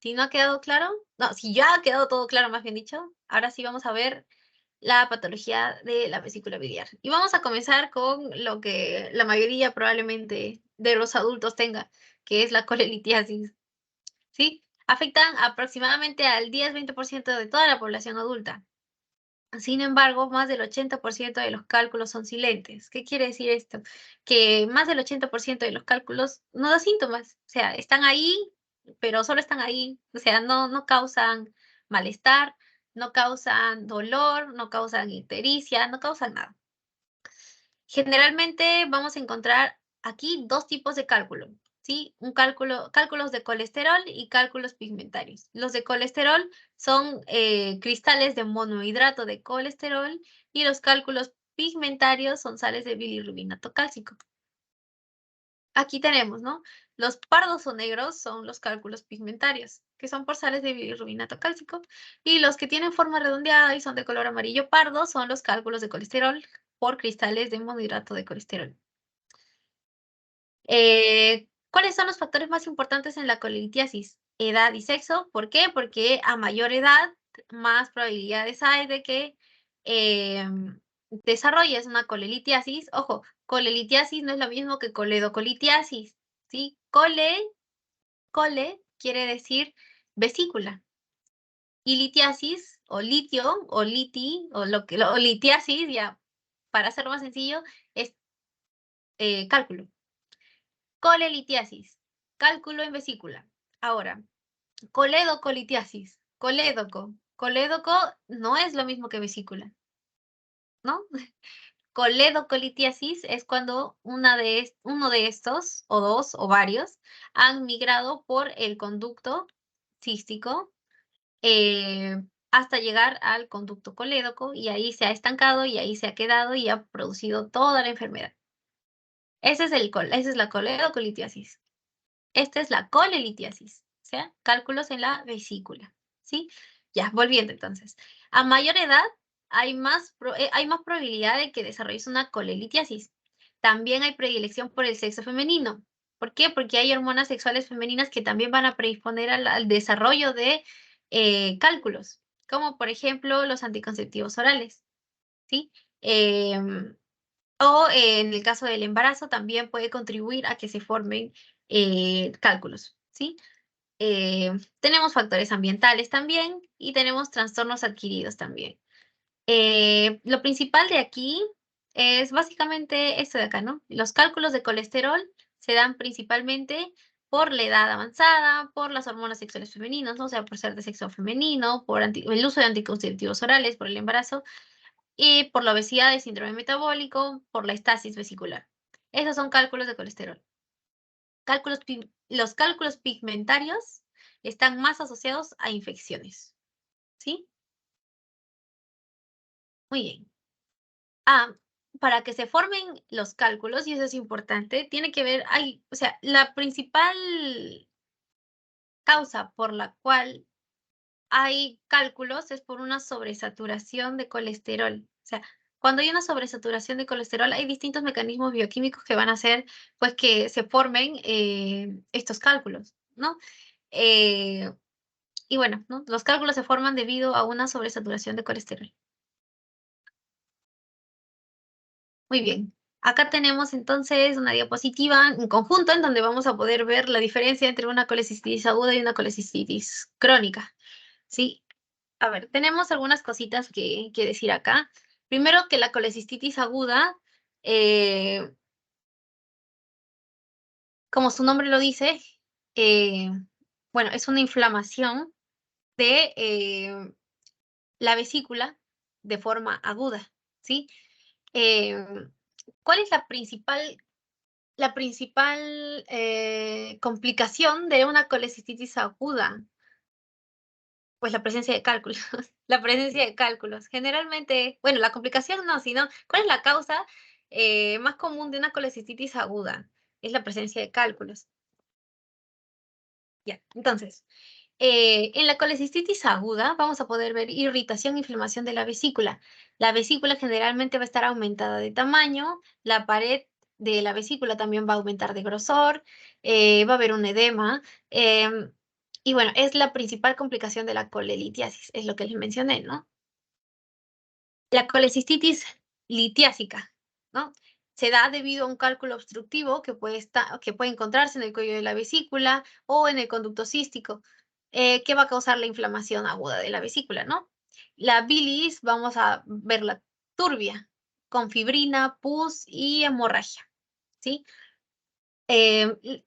si no ha quedado claro, no, si ya ha quedado todo claro, más bien dicho, ahora sí vamos a ver la patología de la vesícula biliar. Y vamos a comenzar con lo que la mayoría probablemente de los adultos tenga, que es la colelitiasis, ¿sí? Afectan aproximadamente al 10-20% de toda la población adulta. Sin embargo, más del 80% de los cálculos son silentes. ¿Qué quiere decir esto? Que más del 80% de los cálculos no da síntomas. O sea, están ahí, pero solo están ahí. O sea, no causan malestar, no causan dolor, no causan ictericia, no causan nada. Generalmente vamos a encontrar aquí dos tipos de cálculo, ¿sí? Cálculos de colesterol y cálculos pigmentarios. Los de colesterol son cristales de monohidrato de colesterol y los cálculos pigmentarios son sales de bilirrubinato cálcico. Aquí tenemos, ¿no? Los pardos o negros son los cálculos pigmentarios, que son por sales de bilirrubinato cálcico, y los que tienen forma redondeada y son de color amarillo pardo son los cálculos de colesterol por cristales de monohidrato de colesterol. ¿Cuáles son los factores más importantes en la colelitiasis? Edad y sexo. ¿Por qué? Porque a mayor edad, más probabilidades hay de que desarrolles una colelitiasis. Ojo, colelitiasis no es lo mismo que coledocolitiasis, ¿sí? Cole quiere decir vesícula. Y litiasis, o litio, o liti, o litiasis, ya, para hacerlo más sencillo, es cálculo. Colelitiasis, cálculo en vesícula. Ahora, coledocolitiasis, colédoco no es lo mismo que vesícula, ¿no? Coledocolitiasis es cuando uno de estos, o dos, o varios, han migrado por el conducto cístico hasta llegar al conducto colédoco y ahí se ha estancado y ahí se ha quedado y ha producido toda la enfermedad. Esa es la coledocolitiasis. Esta es la colelitiasis, o sea, cálculos en la vesícula, ¿sí? Ya, volviendo entonces. A mayor edad hay más probabilidad de que desarrolles una colelitiasis. También hay predilección por el sexo femenino. ¿Por qué? Porque hay hormonas sexuales femeninas que también van a predisponer al desarrollo de cálculos. como por ejemplo los anticonceptivos orales, ¿sí? O en el caso del embarazo también puede contribuir a que se formen cálculos, ¿sí? Tenemos factores ambientales también y tenemos trastornos adquiridos también. Lo principal de aquí es básicamente esto de acá, ¿no? Los cálculos de colesterol se dan principalmente por la edad avanzada, por las hormonas sexuales femeninas, ¿no? O sea, por ser de sexo femenino, por el uso de anticonceptivos orales, por el embarazo, y por la obesidad, el síndrome metabólico, por la estasis vesicular. Esos son cálculos de colesterol. Los cálculos pigmentarios están más asociados a infecciones, ¿sí? Muy bien. Para que se formen los cálculos, y eso es importante, tiene que ver, o sea, la principal causa por la cual hay cálculos es por una sobresaturación de colesterol. O sea, cuando hay una sobresaturación de colesterol, hay distintos mecanismos bioquímicos que van a hacer, pues, que se formen estos cálculos, ¿no? Eh, y bueno, ¿no? Los cálculos se forman debido a una sobresaturación de colesterol. Muy bien. Acá tenemos entonces una diapositiva en conjunto en donde vamos a poder ver la diferencia entre una colecistitis aguda y una colecistitis crónica, ¿sí? A ver, tenemos algunas cositas que decir acá. Primero que la colecistitis aguda, eh, como su nombre lo dice, eh, bueno, es una inflamación de la vesícula de forma aguda, ¿sí? Em, ¿Cuál es la principal complicación de una colecistitis aguda? Pues la presencia de cálculos, la presencia de cálculos. Generalmente, bueno, la complicación no, sino, ¿cuál es la causa más común de una colecistitis aguda? Es la presencia de cálculos. Ya, entonces, en la colecistitis aguda vamos a poder ver irritación e inflamación de la vesícula. La vesícula generalmente va a estar aumentada de tamaño, la pared de la vesícula también va a aumentar de grosor, va a haber un edema, y bueno, es la principal complicación de la colelitiasis, es lo que les mencioné, ¿no? La colecistitis litiásica, ¿no? Se da debido a un cálculo obstructivo que puede encontrarse en el cuello de la vesícula o en el conducto cístico, que va a causar la inflamación aguda de la vesícula, ¿no? La bilis, vamos a verla turbia, con fibrina, pus y hemorragia, ¿sí? ¿Qué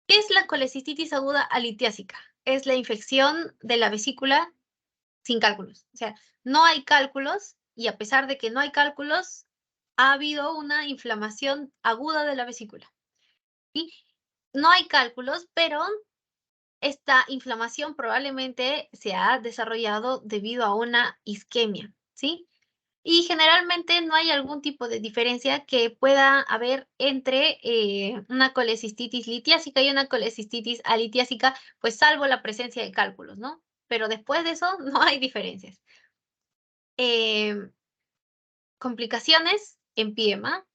es la colecistitis aguda alitiásica? Es la infección de la vesícula sin cálculos. O sea, no hay cálculos y a pesar de que no hay cálculos, ha habido una inflamación aguda de la vesícula. ¿Sí? No hay cálculos, pero esta inflamación probablemente se ha desarrollado debido a una isquemia, ¿sí? Y generalmente no hay algún tipo de diferencia que pueda haber entre una colecistitis litiásica y una colecistitis alitiásica, pues salvo la presencia de cálculos, ¿no? Pero después de eso no hay diferencias. Em, Complicaciones, empiema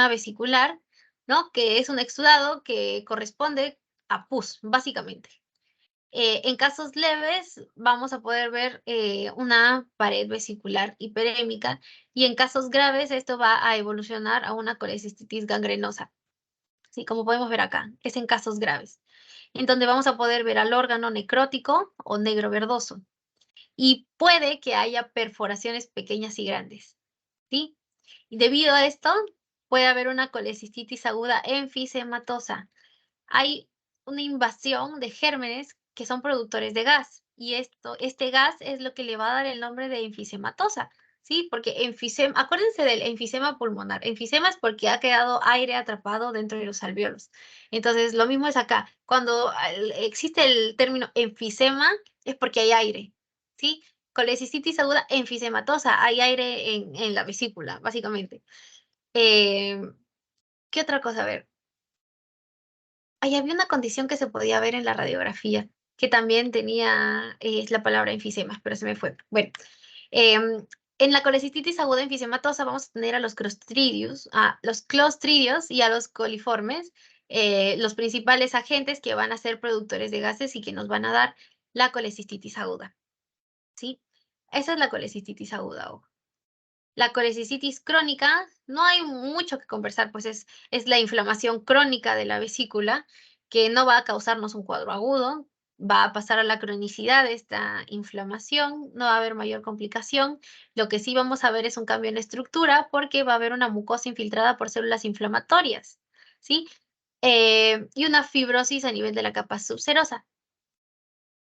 vesicular, ¿no? Que es un exudado que corresponde a pus, básicamente. En casos leves vamos a poder ver una pared vesicular hiperémica y en casos graves esto va a evolucionar a una colecistitis gangrenosa, ¿sí? Como podemos ver acá, es en casos graves, en donde vamos a poder ver al órgano necrótico o negro verdoso y puede que haya perforaciones pequeñas y grandes, ¿sí? Y debido a esto, puede haber una colecistitis aguda enfisematosa. Hay una invasión de gérmenes que son productores de gas, y este gas es lo que le va a dar el nombre de enfisematosa, ¿sí? Porque acuérdense del enfisema pulmonar. Enfisema es porque ha quedado aire atrapado dentro de los alvéolos. Entonces, lo mismo es acá. Cuando existe el término enfisema, es porque hay aire, ¿sí? Colecistitis aguda enfisematosa, hay aire en la vesícula, básicamente. ¿Qué otra cosa? A ver. Ahí había una condición que se podía ver en la radiografía, que también tenía, es la palabra enfisema, pero se me fue. Bueno, en la colecistitis aguda enfisematosa vamos a tener a los clostridios y a los coliformes, los principales agentes que van a ser productores de gases y que nos van a dar la colecistitis aguda, ¿sí? Esa es la colecistitis aguda, ojo. La colecistitis crónica, no hay mucho que conversar, pues es la inflamación crónica de la vesícula que no va a causarnos un cuadro agudo, va a pasar a la cronicidad de esta inflamación, no va a haber mayor complicación. Lo que sí vamos a ver es un cambio en estructura porque va a haber una mucosa infiltrada por células inflamatorias, ¿sí? Y una fibrosis a nivel de la capa subserosa.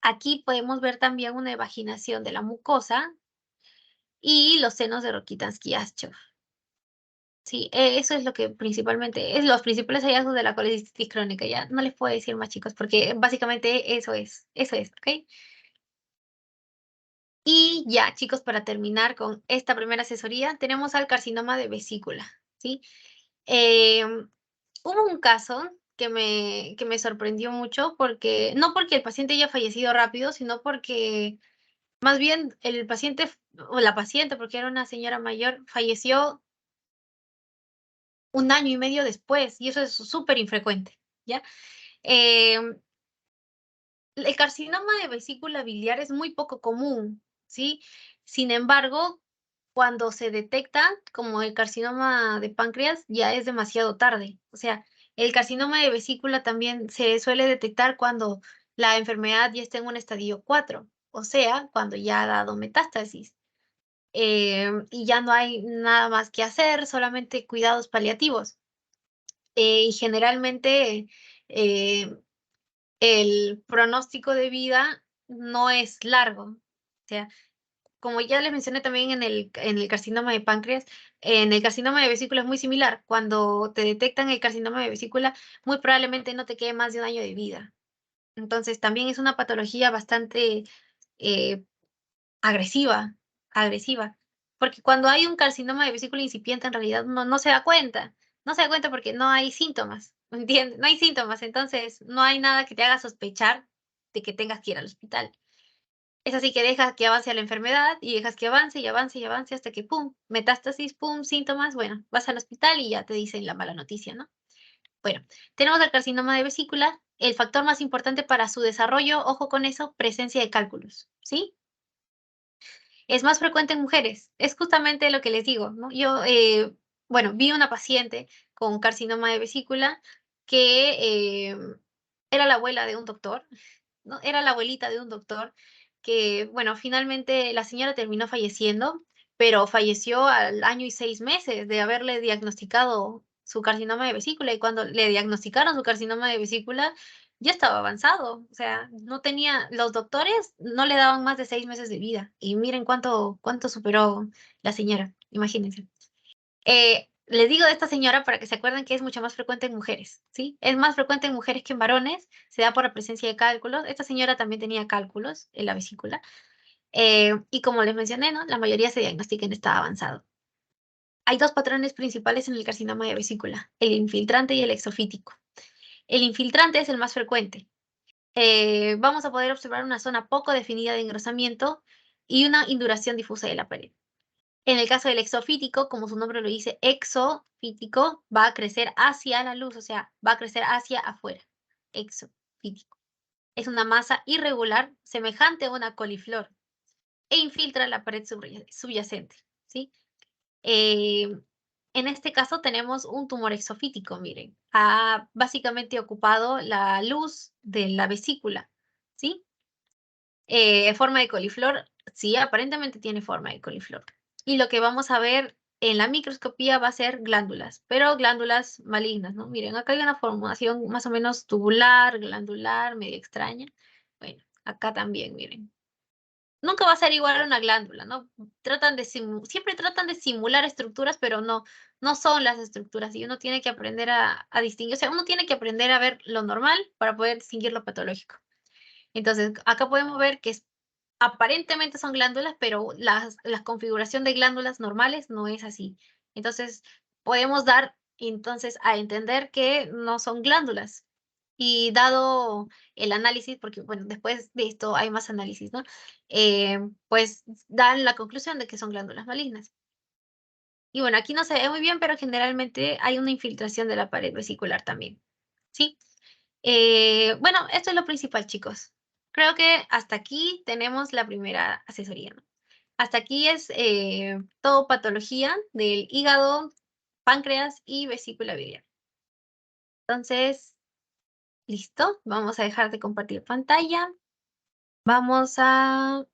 Aquí podemos ver también una evaginación de la mucosa y los senos de Rokitansky-Aschoff. Sí, eso es lo que principalmente es los principales hallazgos de la colecistitis crónica, ya no les puedo decir más, chicos, porque básicamente eso es, ¿ok? Y ya, chicos, para terminar con esta primera asesoría, tenemos al carcinoma de vesícula, ¿sí? Hubo un caso que me sorprendió mucho porque no porque el paciente haya fallecido rápido, sino porque más bien el paciente o la paciente, porque era una señora mayor, falleció 1 año y medio después, y eso es súper infrecuente, ¿ya? Em, el carcinoma de vesícula biliar es muy poco común, ¿sí? Sin embargo, cuando se detecta, como el carcinoma de páncreas, ya es demasiado tarde. O sea, el carcinoma de vesícula también se suele detectar cuando la enfermedad ya está en un estadio 4, o sea, cuando ya ha dado metástasis. Y ya no hay nada más que hacer, solamente cuidados paliativos. Y generalmente, eh, el pronóstico de vida no es largo. O sea, como ya les mencioné también en el carcinoma de páncreas, en el carcinoma de vesícula es muy similar. Cuando te detectan el carcinoma de vesícula, muy probablemente no te quede más de 1 año de vida. Entonces, también es una patología bastante eh, agresiva, agresiva. Porque cuando hay un carcinoma de vesícula incipiente, en realidad uno no se da cuenta. No se da cuenta porque no hay síntomas, ¿me entiendes? No hay síntomas, entonces no hay nada que te haga sospechar de que tengas que ir al hospital. Es así que dejas que avance la enfermedad y dejas que avance y avance y avance hasta que, pum, metástasis, pum, síntomas, bueno, vas al hospital y ya te dicen la mala noticia, ¿no? Bueno, tenemos el carcinoma de vesícula. El factor más importante para su desarrollo, ojo con eso, presencia de cálculos, ¿sí? Es más frecuente en mujeres. Es justamente lo que les digo, ¿no? Yo, bueno, vi una paciente con carcinoma de vesícula que era la abuela de un doctor, ¿no? Era la abuelita de un doctor que, bueno, finalmente la señora terminó falleciendo, pero falleció al año y 6 meses de haberle diagnosticado su carcinoma de vesícula. Y cuando le diagnosticaron su carcinoma de vesícula, ya estaba avanzado. O sea, no tenía, los doctores no le daban más de 6 meses de vida. Y miren cuánto superó la señora, imagínense. Les digo de esta señora para que se acuerden que es mucho más frecuente en mujeres, ¿sí? Es más frecuente en mujeres que en varones, se da por la presencia de cálculos. Esta señora también tenía cálculos en la vesícula. Y como les mencioné, ¿no? La mayoría se diagnostica en estado avanzado. Hay dos patrones principales en el carcinoma de vesícula, el infiltrante y el exofítico. El infiltrante es el más frecuente. Vamos a poder observar una zona poco definida de engrosamiento y una induración difusa de la pared. En el caso del exofítico, como su nombre lo dice, exofítico va a crecer hacia la luz, o sea, va a crecer hacia afuera. Exofítico. Es una masa irregular, semejante a una coliflor, e infiltra la pared subyacente, ¿sí? Eh, en este caso tenemos un tumor exofítico, miren. Ha básicamente ocupado la luz de la vesícula, ¿sí? Forma de coliflor, sí, aparentemente tiene forma de coliflor. Y lo que vamos a ver en la microscopía va a ser glándulas, pero glándulas malignas, ¿no? Miren, acá hay una formación más o menos tubular, glandular, medio extraña. Bueno, acá también, miren. Nunca va a ser igual a una glándula, ¿no? Siempre tratan de simular estructuras, pero no son las estructuras. Y uno tiene que aprender a distinguir, o sea, uno tiene que aprender a ver lo normal para poder distinguir lo patológico. Entonces, acá podemos ver que aparentemente son glándulas, pero la configuración de glándulas normales no es así. Entonces, podemos dar entonces a entender que no son glándulas. Y dado el análisis, porque bueno, después de esto hay más análisis, ¿no? Pues dan la conclusión de que son glándulas malignas. Y bueno, aquí no se ve muy bien, pero generalmente hay una infiltración de la pared vesicular también, ¿sí? Bueno, esto es lo principal, chicos. Creo que hasta aquí tenemos la primera asesoría, ¿no? Hasta aquí es todo patología del hígado, páncreas y vesícula biliar. Entonces, listo. Vamos a dejar de compartir pantalla. Vamos a